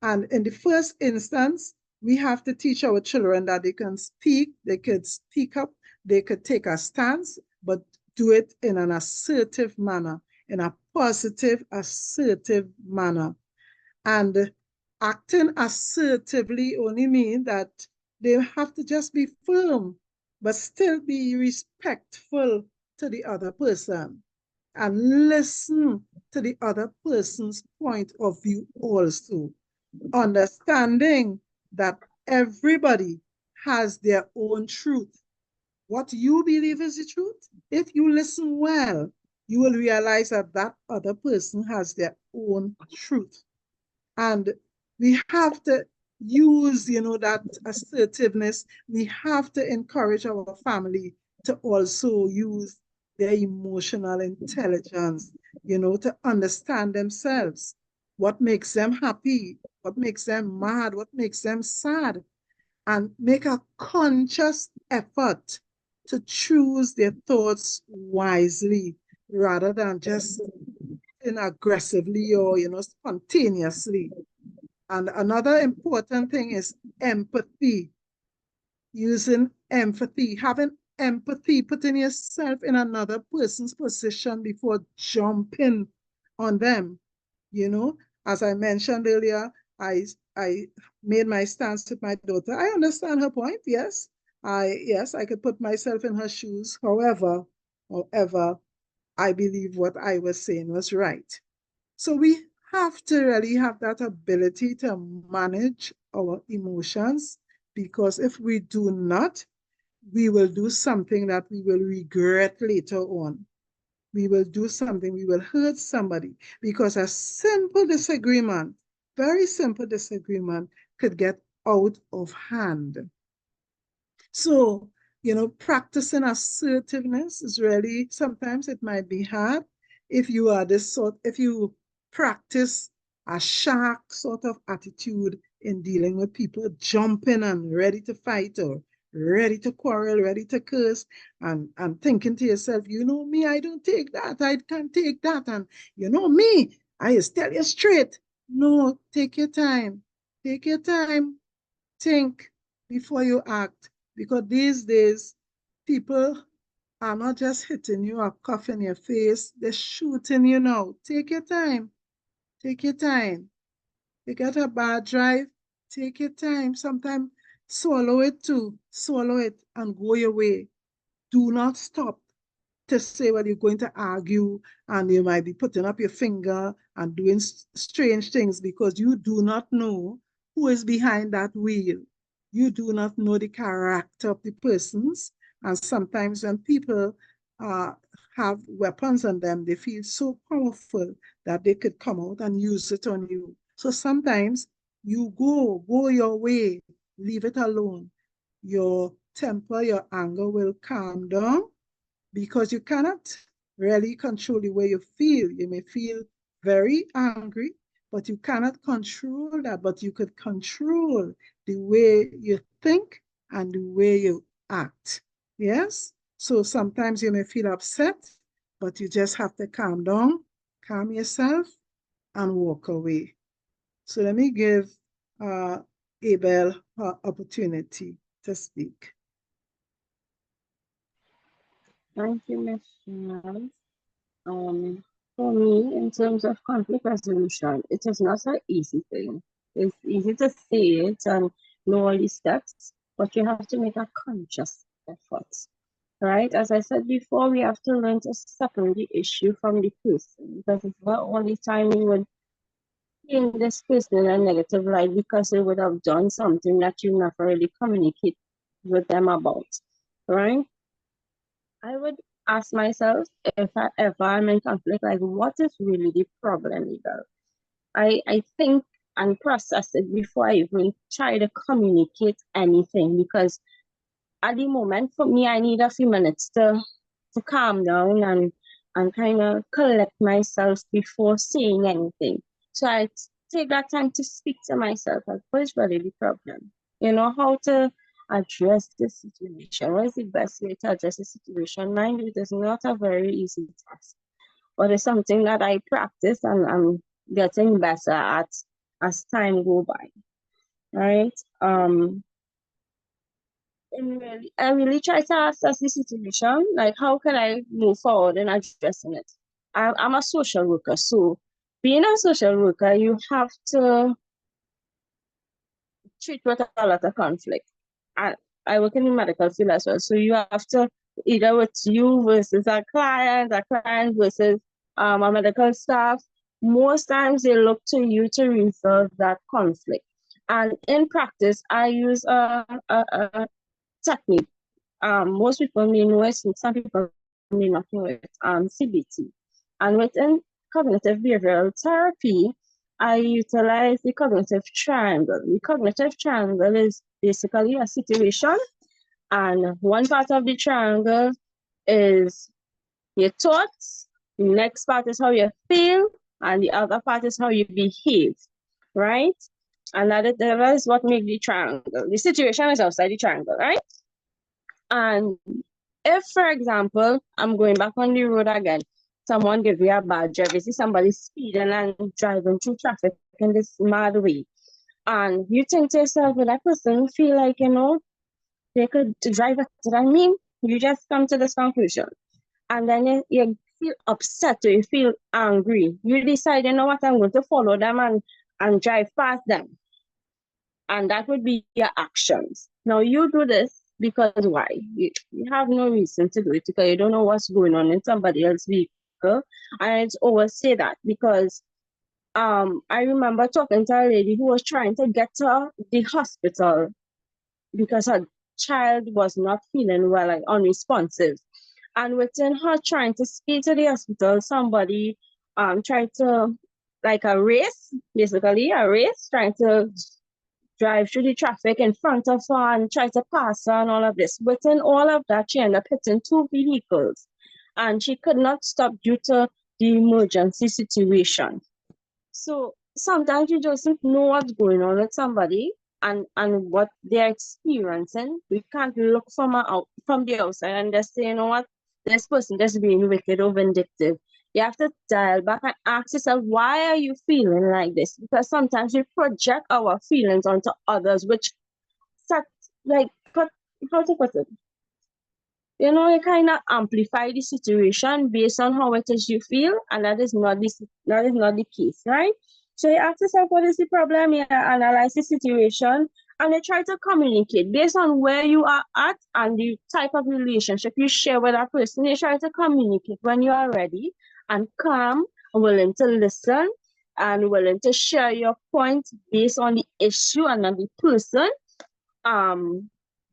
And in the first instance, we have to teach our children that they can speak, they could speak up, they could take a stance, but do it in an assertive manner, in a positive, assertive manner. And acting assertively only means that they have to just be firm, but still be respectful to the other person and listen to the other person's point of view also. Understanding that everybody has their own truth. What you believe is the truth, if you listen well, you will realize that that other person has their own truth. And we have to use, that assertiveness. We have to encourage our family to also use their emotional intelligence, to understand themselves. What makes them happy? What makes them mad? What makes them sad? And make a conscious effort to choose their thoughts wisely rather than just aggressively or, spontaneously. And another important thing is empathy. Using empathy, having empathy, putting yourself in another person's position before jumping on them. As I mentioned earlier, I made my stance with my daughter. I understand her point, yes. I could put myself in her shoes. However, I believe what I was saying was right. So we have to really have that ability to manage our emotions, because if we do not, we will do something that we will regret later on. We will do something, we will hurt somebody, because a simple disagreement, very simple disagreement, could get out of hand. So, practicing assertiveness is really, sometimes it might be hard if you are if you practice a shark sort of attitude in dealing with people, jumping and ready to fight or ready to quarrel, ready to curse, and thinking to yourself, me, I don't take that, I can't take that, and me, I just tell you straight. No, take your time. Take your time. Think before you act. Because these days, people are not just hitting you or coughing your face, they're shooting you now. Take your time. Take your time. You get a bad drive, take your time. Sometimes swallow it too. Swallow it and go your way. Do not stop to say, well, you're going to argue and you might be putting up your finger and doing strange things because you do not know who is behind that wheel. You do not know the character of the persons. And sometimes when people have weapons on them, they feel so powerful that they could come out and use it on you. So sometimes you go your way, leave it alone. Your temper, your anger will calm down because you cannot really control the way you feel. You may feel very angry, but you cannot control that, but you could control the way you think and the way you act. Yes? So sometimes you may feel upset, but you just have to calm down, calm yourself, and walk away. So let me give Abel her opportunity to speak. Thank you, Ms. Charles. For me, in terms of conflict resolution, it is not an easy thing. It's easy to say it and know all the steps, but you have to make a conscious effort, right? As I said before, we have to learn to separate the issue from the person, because it's not only time we would in this person in a negative light because they would have done something that you never really communicate with them about, right? I would ask myself, if I ever am in conflict, like, what is really the problem, Eagle? I think and process it before I even try to communicate anything, because at the moment, for me, I need a few minutes to calm down and kind of collect myself before saying anything. So I take that time to speak to myself, like, what is really the problem? You know, how to address the situation. What is the best way to address the situation? Mind you, it is not a very easy task, but it's something that I practice and I'm getting better at as time go by, right? And I really try to assess the situation, like how can I move forward in addressing it. I'm a social worker, so being a social worker, you have to treat with a lot of conflict. I work in the medical field as well, so you have to either with you versus a client versus a medical staff. Most times they look to you to resolve that conflict. And in practice, I use a technique. Most people may know it, some people may not know it, CBT. And within cognitive behavioral therapy, I utilize the cognitive triangle. The cognitive triangle is basically a situation, and one part of the triangle is your thoughts, the next part is how you feel, and the other part is how you behave, right? And that is what makes the triangle. The situation is outside the triangle, right? And if, for example, I'm going back on the road again, someone give you a bad drive, you see somebody speeding and driving through traffic in this mad way, and you think to yourself, well, that person feel like, you know, they could drive better than me. You just come to this conclusion. And then you feel upset or you feel angry. You decide, you know what, I'm going to follow them and drive past them. And that would be your actions. Now you do this because why? You have no reason to do it because you don't know what's going on in somebody else's vehicle. And I always say that because I remember talking to a lady who was trying to get to the hospital because her child was not feeling well, like unresponsive. And within her trying to speak to the hospital, somebody tried to, like a race, basically a race, trying to drive through the traffic in front of her and try to pass her and all of this. Within all of that, she ended up hitting two vehicles and she could not stop due to the emergency situation. So sometimes you just don't know what's going on with somebody and what they're experiencing. We can't look from the outside and just say, you know what, this person just being wicked or vindictive. You have to dial back and ask yourself, why are you feeling like this? Because sometimes we project our feelings onto others, which start like how to put it? You know, you kind of amplify the situation based on how it is you feel, and that is not the case, right? So you ask yourself, what is the problem? You analyze the situation, and you try to communicate based on where you are at and the type of relationship you share with that person. You try to communicate when you are ready and calm, willing to listen, and willing to share your point based on the issue and not the person.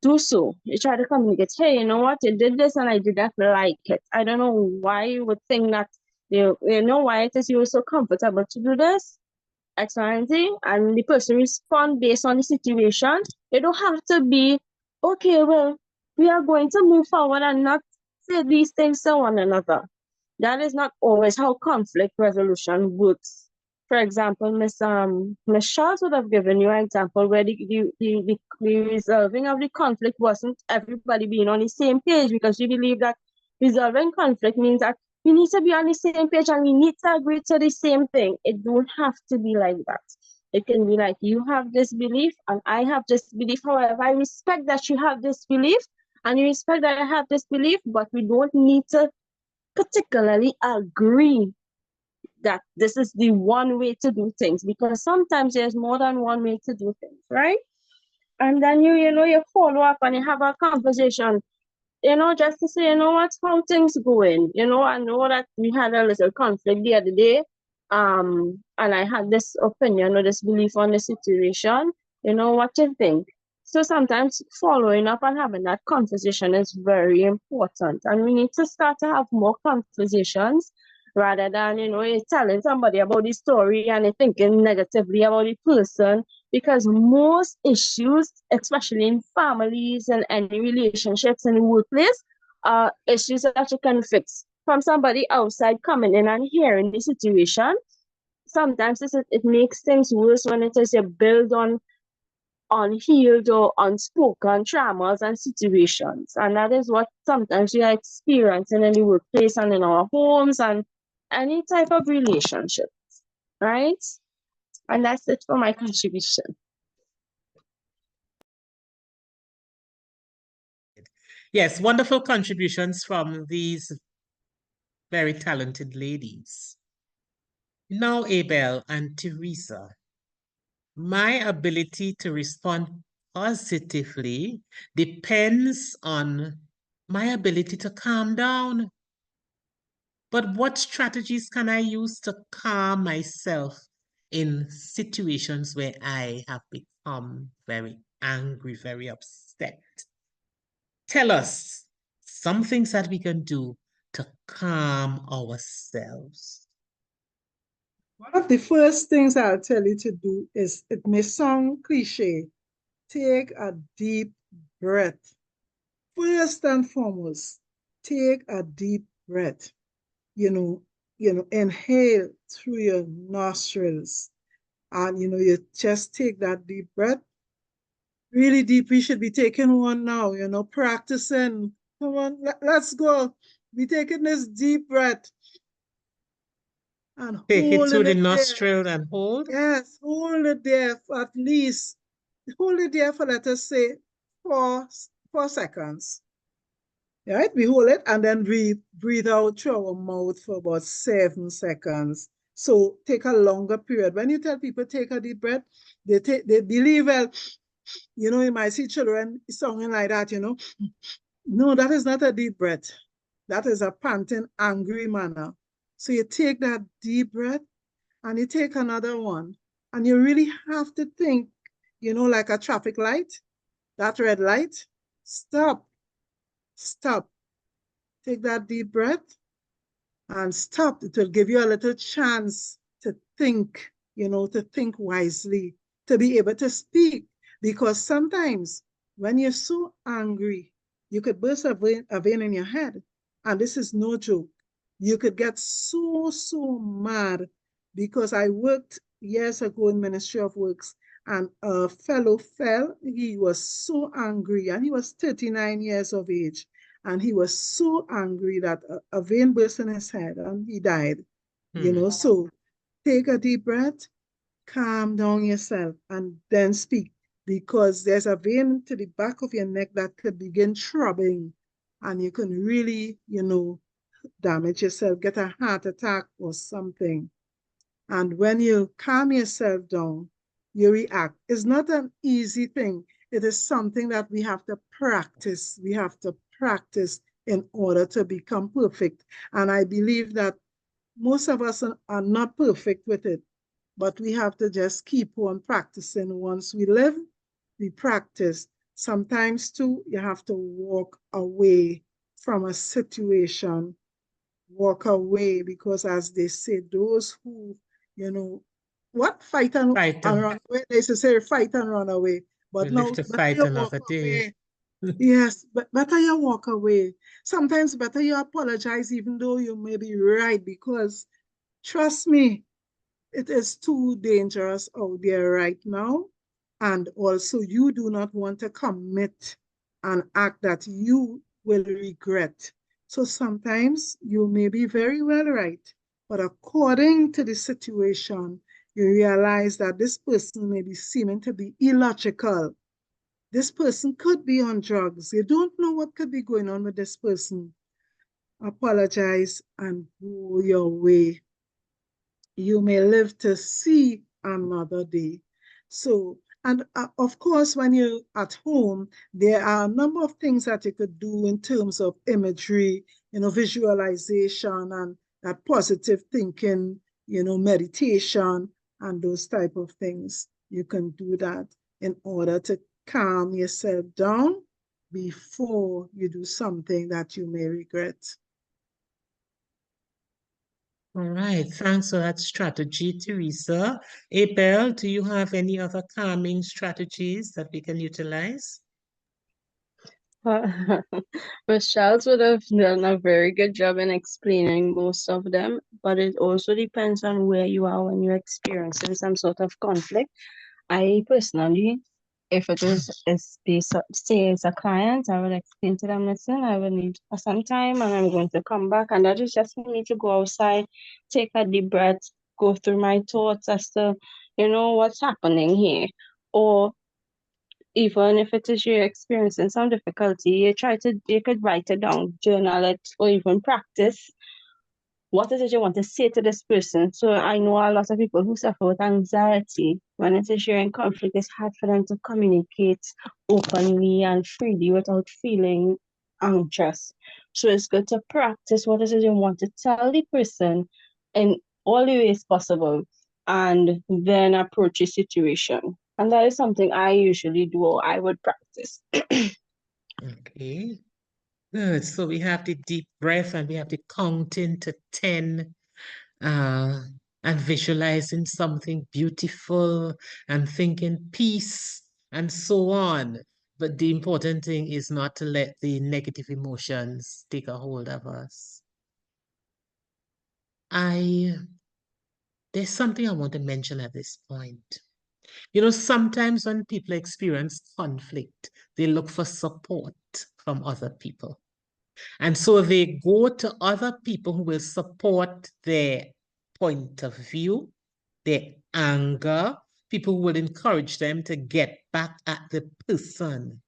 Do so. You try to communicate, hey, you know what, you did this and I did not like it. I don't know why you would think that, you know why it is you were so comfortable to do this, X, Y, and Z, and the person respond based on the situation. You don't have to be, okay, well, we are going to move forward and not say these things to one another. That is not always how conflict resolution works. For example, Miss Charles would have given you an example where the resolving of the conflict wasn't everybody being on the same page, because we believe that resolving conflict means that we need to be on the same page and we need to agree to the same thing. It don't have to be like that. It can be like, you have this belief and I have this belief. However, I respect that you have this belief and you respect that I have this belief, but we don't need to particularly agree that this is the one way to do things, because sometimes there's more than one way to do things, right? And then you follow up and you have a conversation, just to say, how things going. I know that we had a little conflict the other day, and I had this opinion or this belief on the situation. What you think? So sometimes following up and having that conversation is very important, and we need to start to have more conversations rather than, you're telling somebody about the story and you're thinking negatively about the person, because most issues, especially in families and any relationships in the workplace, are issues that you can fix. From somebody outside coming in and hearing the situation, sometimes it makes things worse when it is you build on unhealed or unspoken traumas and situations. And that is what sometimes we are experiencing in the workplace and in our homes and any type of relationships, right? And that's it for my contribution. Yes, wonderful contributions from these very talented ladies. Now, Abel and Teresa, my ability to respond positively depends on my ability to calm down. But what strategies can I use to calm myself in situations where I have become very angry, very upset? Tell us some things that we can do to calm ourselves. One of the first things I'll tell you to do is, it may sound cliche, take a deep breath. First and foremost, take a deep breath. Inhale through your nostrils, and you just take that deep breath really deep. We should be taking one now, practicing. Come on, let's go. Be taking this deep breath and Take it through holding the it there. nostril and hold. Yes, hold it there for at least, hold it there for, let us say, 4 seconds. Right? We hold it and then we breathe out through our mouth for about 7 seconds. So take a longer period. When you tell people take a deep breath, they believe, well, you might see children sounding like that, No, that is not a deep breath. That is a panting, angry manner. So you take that deep breath and you take another one. And you really have to think, like a traffic light, that red light, stop, stop. Take that deep breath and stop. It will give you a little chance to think, to think wisely, to be able to speak. Because sometimes when you're so angry, you could burst a vein in your head. And this is no joke. You could get so mad, because I worked years ago in Ministry of Works, and a fellow fell. He was so angry, and he was 39 years of age. and he was so angry that a vein burst in his head and he died. You know, so take a deep breath, calm down yourself, and then speak, because there's a vein to the back of your neck that could begin throbbing, and you can really, you know, damage yourself, get a heart attack or something. And when you calm yourself down, you react. It's not an easy thing. It is something that we have to practice. We have to practice in order to become perfect. And I believe that most of us are not perfect with it, but we have to just keep on practicing. Once we live, we practice. Sometimes too, you have to walk away from a situation, walk away, because as they say, those who, you know, what fight and run away, they say fight and run away, but We no, live to better fight you another walk day. away. Yes, but better you walk away. Sometimes better you apologize even though you may be right, because trust me, it is too dangerous out there right now. And also, you do not want to commit an act that you will regret. So sometimes you may be very well right, but according to the situation, you realize that this person may be seeming to be illogical. This person could be on drugs. You don't know what could be going on with this person. Apologize and go your way. You may live to see another day. So, and of course, when you're at home, there are a number of things that you could do in terms of imagery, you know, visualization and that positive thinking, you know, meditation and those type of things. You can do that in order to calm yourself down before you do something that you may regret. All right, thanks for that strategy, Teresa. Abel, do you have any other calming strategies that we can utilize? Miss Charles would have done a very good job in explaining most of them, but it also depends on where you are when you're experiencing some sort of conflict. I personally, if it is based on, say it's a client, I would explain to them, listen, I will need some time and I'm going to come back. And that is just for me to go outside, take a deep breath, go through my thoughts as to, you know, what's happening here. Or even if it is you're experiencing some difficulty, you could write it down, journal it, or even practice what is it you want to say to this person. So I know a lot of people who suffer with anxiety. When it is you're in conflict, it's hard for them to communicate openly and freely without feeling anxious. So it's good to practice what it is you want to tell the person in all the ways possible, and then approach the situation. And that is something I usually do, or I would practice. Okay, good. So we have the deep breath and we have the counting to 10 and visualizing something beautiful and thinking peace and so on. But the important thing is not to let the negative emotions take a hold of us. There's something I want to mention at this point. You know, sometimes when people experience conflict, they look for support from other people. And so they go to other people who will support their point of view, their anger, people who will encourage them to get back at the person.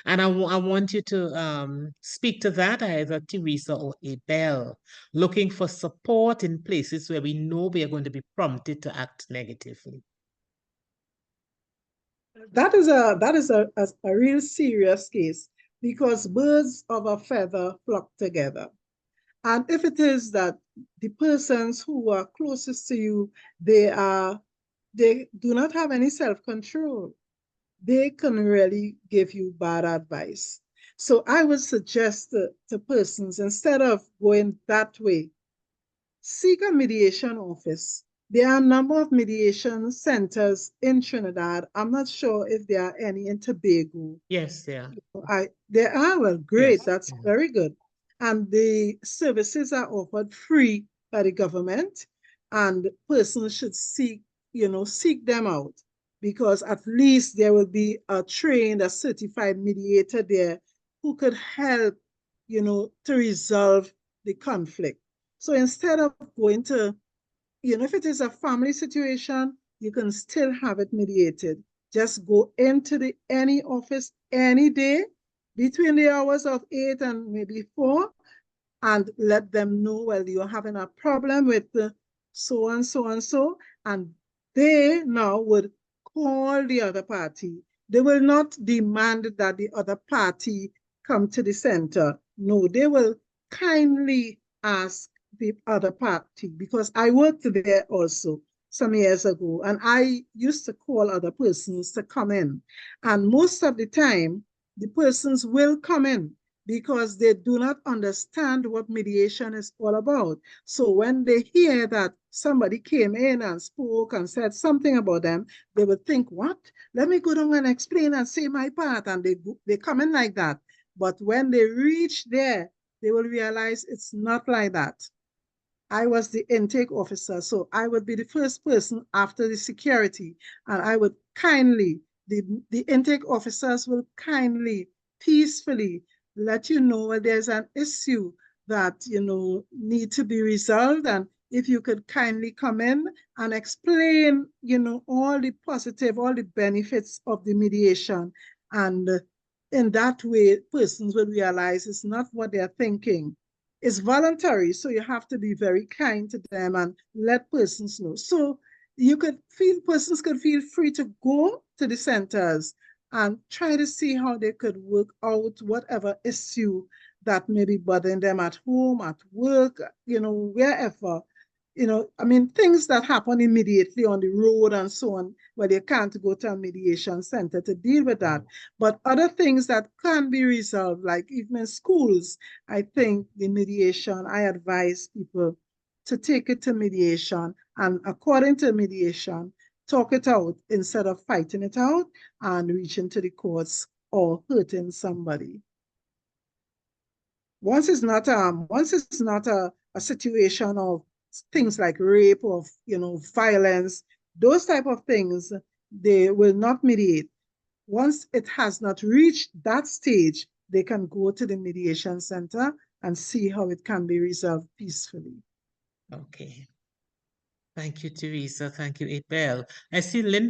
And I want you to speak to that, either Teresa or Abel, looking for support in places where we know we are going to be prompted to act negatively. That is a real serious case, because birds of a feather flock together. And if it is that the persons who are closest to you, they do not have any self-control, they can really give you bad advice. So I would suggest to persons, instead of going that way, seek a mediation office. There are a number of mediation centers in Trinidad. I'm not sure if there are any in Tobago. Yes, there are. There are, well, great, Yes. that's very good. And the services are offered free by the government, and persons should seek them out, because at least there will be a trained, a certified mediator there who could help to resolve the conflict. So instead of going to, if it is a family situation, you can still have it mediated. Just go into any office any day between the hours of 8 and maybe 4 and let them know, well, you're having a problem with so and so and so, and they now would call the other party. They will not demand that the other party come to the center. No, they will kindly ask the other party, because I worked there also some years ago, and I used to call other persons to come in. And most of the time, the persons will come in because they do not understand what mediation is all about. So when they hear that somebody came in and spoke and said something about them, they would think, what? Let me go down and explain and say my part. And they come in like that. But when they reach there, they will realize it's not like that. I was the intake officer, so I would be the first person after the security, and I would kindly, the intake officers will kindly, peacefully let you know there's an issue that, need to be resolved, and if you could kindly come in and explain, all the positive, all the benefits of the mediation. And in that way, persons will realize it's not what they're thinking. It's voluntary, so you have to be very kind to them and let persons know. So persons could feel free to go to the centers and try to see how they could work out whatever issue that may be bothering them at home, at work, wherever. Things that happen immediately on the road and so on, where they can't go to a mediation center to deal with that. But other things that can be resolved, like even in schools, I think the mediation, I advise people to take it to mediation, and according to mediation, talk it out instead of fighting it out and reaching to the courts or hurting somebody. Once it's not a situation of things like rape or violence, those type of things, they will not mediate. Once it has not reached that stage, they can go to the mediation center and see how it can be resolved peacefully. Okay. Thank you, Teresa. Thank you, Abel. I see Lynn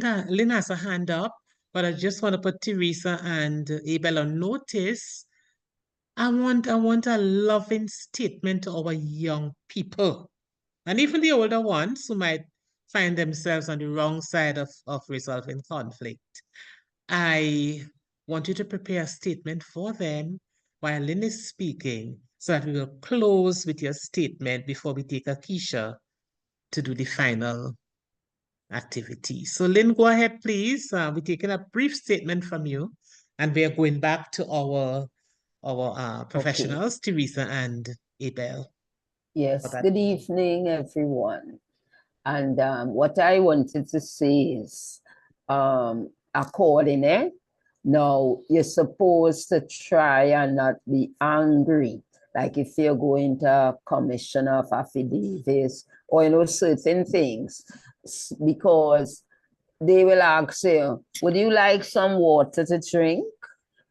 has a hand up, but I just want to put Teresa and Abel on notice. I want a loving statement to our young people, and even the older ones who might find themselves on the wrong side of resolving conflict. I want you to prepare a statement for them while Lynn is speaking, so that we will close with your statement before we take Akeisha to do the final activity. So Lynn, go ahead, please. We're taking a brief statement from you, and we are going back to our professionals, okay, Teresa and Abel. Yes, good evening, everyone. And what I wanted to say is, according, now you're supposed to try and not be angry. Like if you're going to commission of affidavits or, certain things, because they will ask you, would you like some water to drink?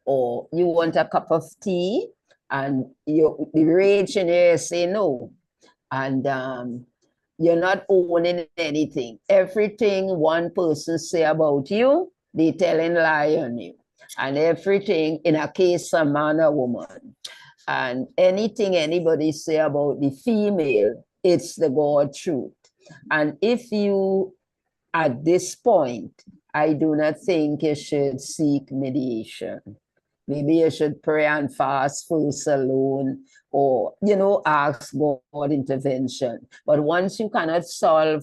Or you want a cup of tea? And the rage in you say no. And you're not owning anything. Everything one person say about you, they telling lie on you. And everything, in a case, a man or woman. And anything anybody say about the female, it's the God truth. And if you, at this point, I do not think you should seek mediation. Maybe you should pray and fast first alone, or, ask God intervention. But once you cannot solve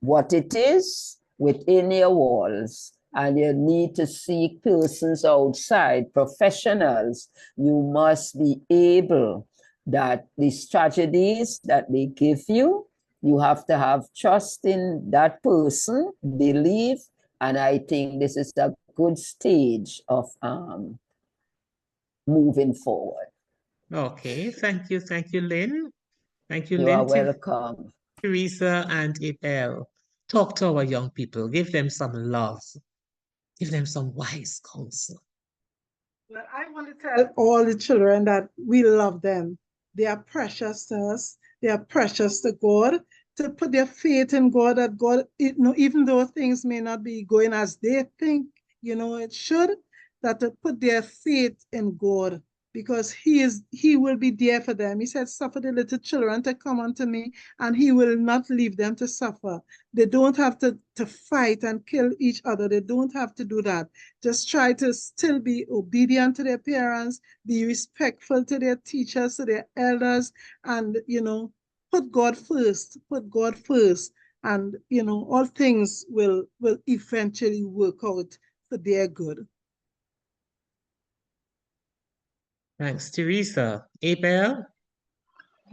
what it is within your walls, and you need to seek persons outside, professionals, you must be able that these tragedies that they give you, you have to have trust in that person, believe, and I think this is a good stage of moving forward. Okay, thank you, Lynn. Thank you, You Lynn. are welcome. Teresa and Abel, talk to our young people. Give them some love. Give them some wise counsel. Well, I want to tell all the children that we love them. They are precious to us. They are precious to God. To put their faith in God, that God, even though things may not be going as they think, it should, that to put their faith in God, because He will be there for them. He said, suffer the little children to come unto me, and He will not leave them to suffer. They don't have to fight and kill each other. They don't have to do that. Just try to still be obedient to their parents, be respectful to their teachers, to their elders, and, put God first, and, all things will eventually work out for their good. Thanks, Teresa. Abel?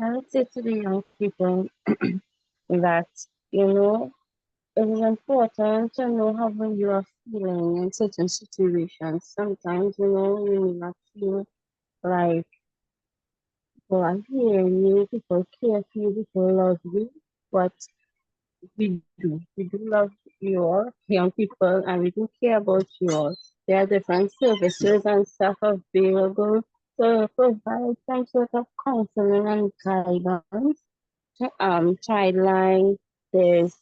I would say to the young people that, it is important to know how you are feeling in certain situations. Sometimes, you may not feel like people are hearing you, people care for you, people love you, but we do. We do love you all, young people, and we do care about you all. There are different services and stuff available to provide some sort of counseling and guidance. Childline, there's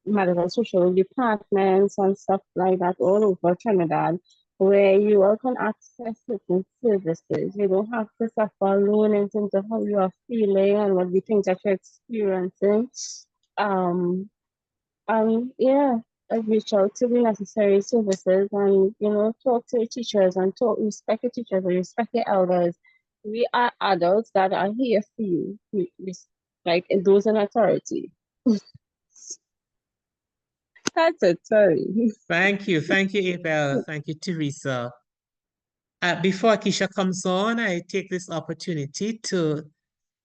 medical and social departments and stuff like that all over Trinidad, where you all can access certain services. You don't have to suffer alone in terms of how you are feeling and what the things that you're experiencing. Yeah, I reach out to the necessary services and, talk to the teachers and respect the teachers and respect the elders. We are adults that are here for you, like those in authority. That's it, sorry. Thank you, Abel. Thank you, Teresa. Before Keisha comes on, I take this opportunity to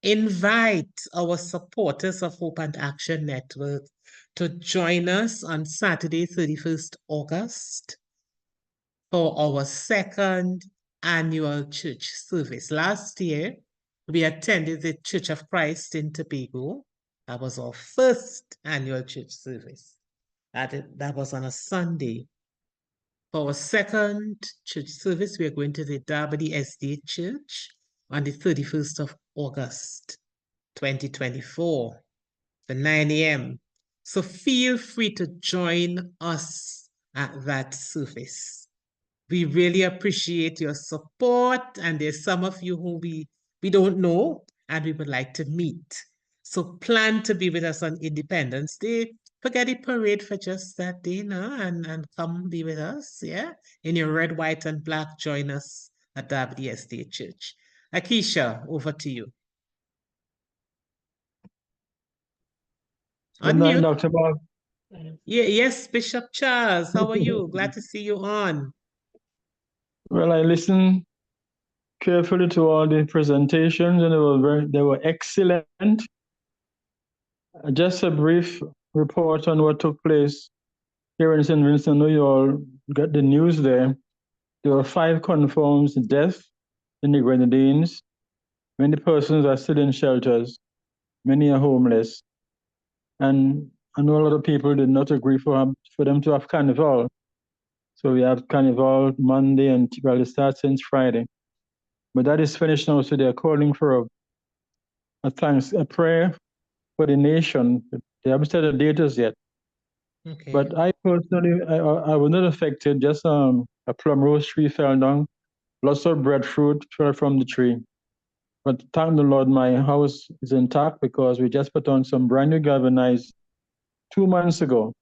invite our supporters of Hope and Action Network to join us on Saturday, 31st August for our second annual church service. Last year, we attended the Church of Christ in Tobago. That was our first annual church service. That was on a Sunday. For our second church service, we are going to the Derby Estate Church on the 31st of August, 2024, for 9 a.m. So feel free to join us at that service. We really appreciate your support, and there's some of you who we don't know and we would like to meet. So plan to be with us on Independence Day. Forget the parade for just that day now and come be with us, yeah? In your red, white, and black, join us at Derby Estate Church. Akeisha, over to you. Good night, Unmute. Dr. Bob. Yes, Bishop Charles, how are you? Glad to see you on. Well, I listened carefully to all the presentations, and they were excellent. Just a brief report on what took place here in St. Vincent. I know you all got the news there. There were 5 confirmed deaths in the Grenadines. Many persons are still in shelters. Many are homeless. And I know a lot of people did not agree for them to have carnival. So we have carnival Monday, and well, it starts since Friday. But that is finished now, so they're calling for a prayer for the nation. They haven't set the date as yet. Okay. But I personally, I was not affected. Just a plum rose tree fell down. Lots of breadfruit fell from the tree. But thank the Lord, my house is intact because we just put on some brand new galvanized 2 months ago.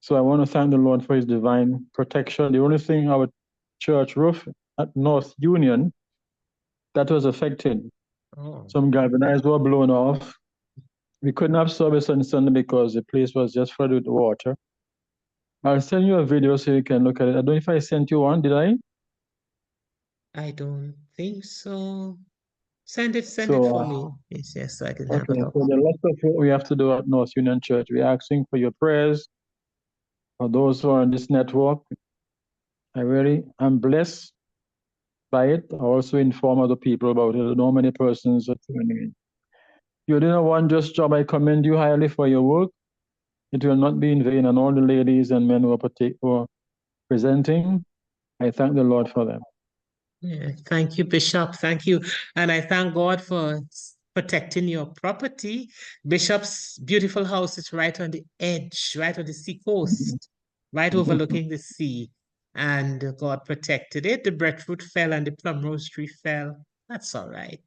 So I want to thank the Lord for his divine protection. The only thing, our church roof at North Union, that was affected. Oh. Some galvanized were blown off. We couldn't have service on Sunday because the place was just flooded with water. I'll send you a video so you can look at it. I don't know if I sent you one, did I? I don't think so. Send it for me. Yes, so I can have Okay, a look. so there are lots of what we have to do at North Union Church. We're asking for your prayers for those who are on this network. I'm blessed by it. I also inform other people about it. I don't know how many persons are tuning in. You're doing a wondrous job. I commend you highly for your work. It will not be in vain. And all the ladies and men who are presenting, I thank the Lord for them. Yeah, thank you, Bishop. Thank you. And I thank God for protecting your property. Bishop's beautiful house is right on the edge, right on the sea coast, right overlooking the sea. And God protected it. The breadfruit fell and the plum rose tree fell. That's all right.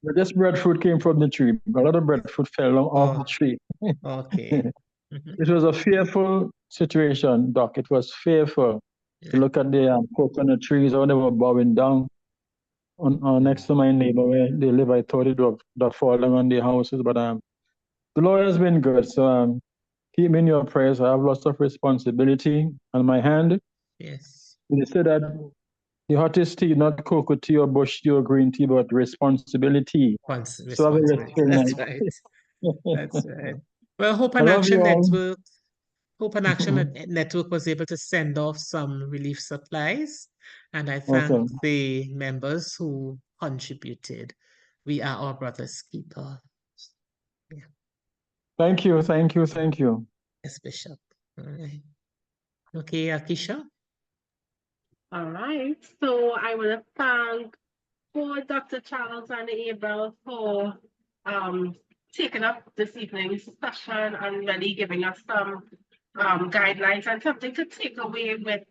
But this breadfruit came from the tree. A lot of breadfruit fell off the tree. Okay. Mhm. It was a fearful situation, Doc. It was fearful to look at the coconut trees, how they were bowing down on next to my neighbor where they live. I thought it would have fallen on their houses, but the Lord has been good. So keep me in your prayers. I have lots of responsibility on my hand. Yes. They said that the hottest tea, not cocoa tea or bush tea or green tea, but responsibility. So have a Responsibility. restful That's night. right. That's right. Well, Hope I and love you Action all. Network. Hope and Action Network was able to send off some relief supplies, and I thank Okay. the members who contributed. We are our brother's keeper. Yeah. Thank you, thank you, thank you. Yes, Bishop. All right. Okay, Akisha. All right. So I want to thank both Dr. Charles and Abel for taking up this evening's session and really giving us some guidelines and something to take away with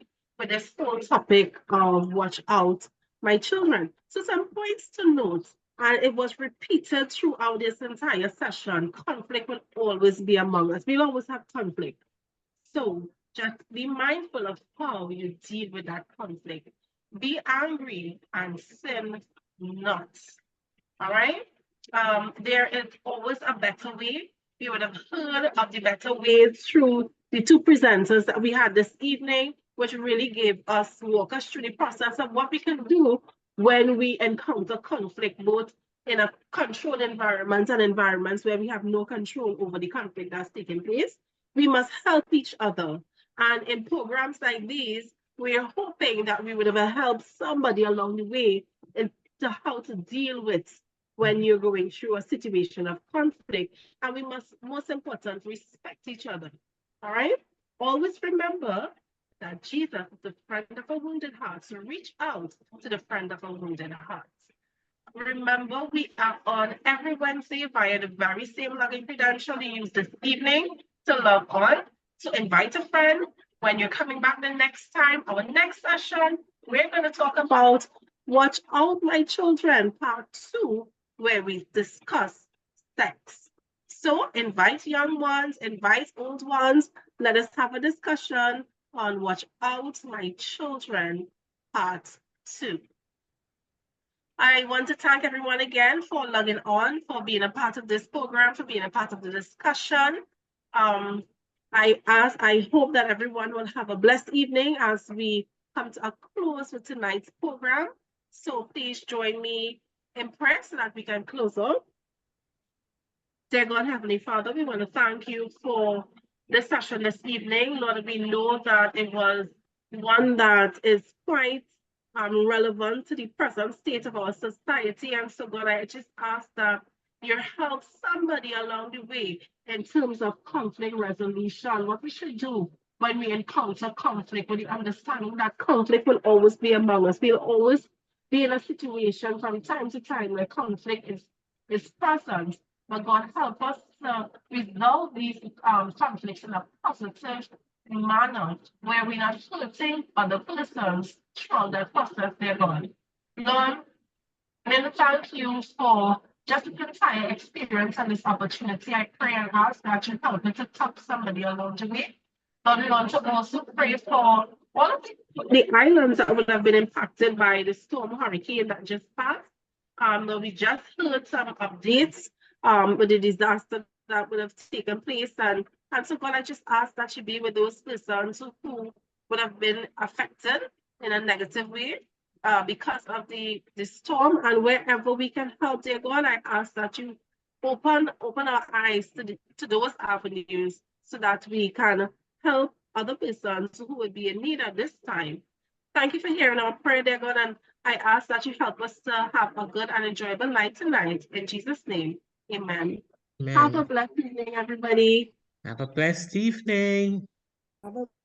this whole topic of watch out, my children. So some points to note, and it was repeated throughout this entire session. Conflict will always be among us. We'll always have conflict. So just be mindful of how you deal with that conflict. Be angry and sin not. All right? There is always a better way. You would have heard of the better ways through the two presenters that we had this evening, which really gave us, walk us through the process of what we can do when we encounter conflict, both in a controlled environment and environments where we have no control over the conflict that's taking place. We must help each other. And in programs like these, we're hoping that we would have helped somebody along the way to how to deal with when you're going through a situation of conflict. And we must, most important, respect each other. All right? Always remember that Jesus is the friend of a wounded heart. So reach out to the friend of a wounded heart. Remember, we are on every Wednesday via the very same login credential you used this evening to log on, to invite a friend. When you're coming back the next time, our next session, we're going to talk about Watch Out, My Children, Part 2, where we discuss sex. So invite young ones, invite old ones. Let us have a discussion on Watch Out, My Children, Part 2. I want to thank everyone again for logging on, for being a part of this program, for being a part of the discussion. I hope that everyone will have a blessed evening as we come to a close with tonight's program. So please join me in prayer so that we can close up. Dear God, Heavenly Father, we want to thank you for this session this evening. Lord, we know that it was one that is quite relevant to the present state of our society. And so, God, I just ask that you help somebody along the way in terms of conflict resolution, what we should do when we encounter conflict, with the understanding that conflict will always be among us. We'll always be in a situation from time to time where conflict is present. But God, help us to resolve these conflicts in a positive manner where we're not hurting other persons throughout that process, dear God. Lord, I thank you for just the entire experience and this opportunity. I pray and ask that you help me to touch somebody along the way. Lord, we want to also pray for all of the islands that would have been impacted by the storm hurricane that just passed. Lord, we just heard some updates with the disaster that would have taken place. And so, God, I just ask that you be with those persons who would have been affected in a negative way because of the storm. And wherever we can help, dear God, I ask that you open our eyes to those avenues so that we can help other persons who would be in need at this time. Thank you for hearing our prayer, dear God, and I ask that you help us to have a good and enjoyable night tonight. In Jesus' name, amen. Amen. Have a blessed evening, everybody. Have a blessed evening. Have a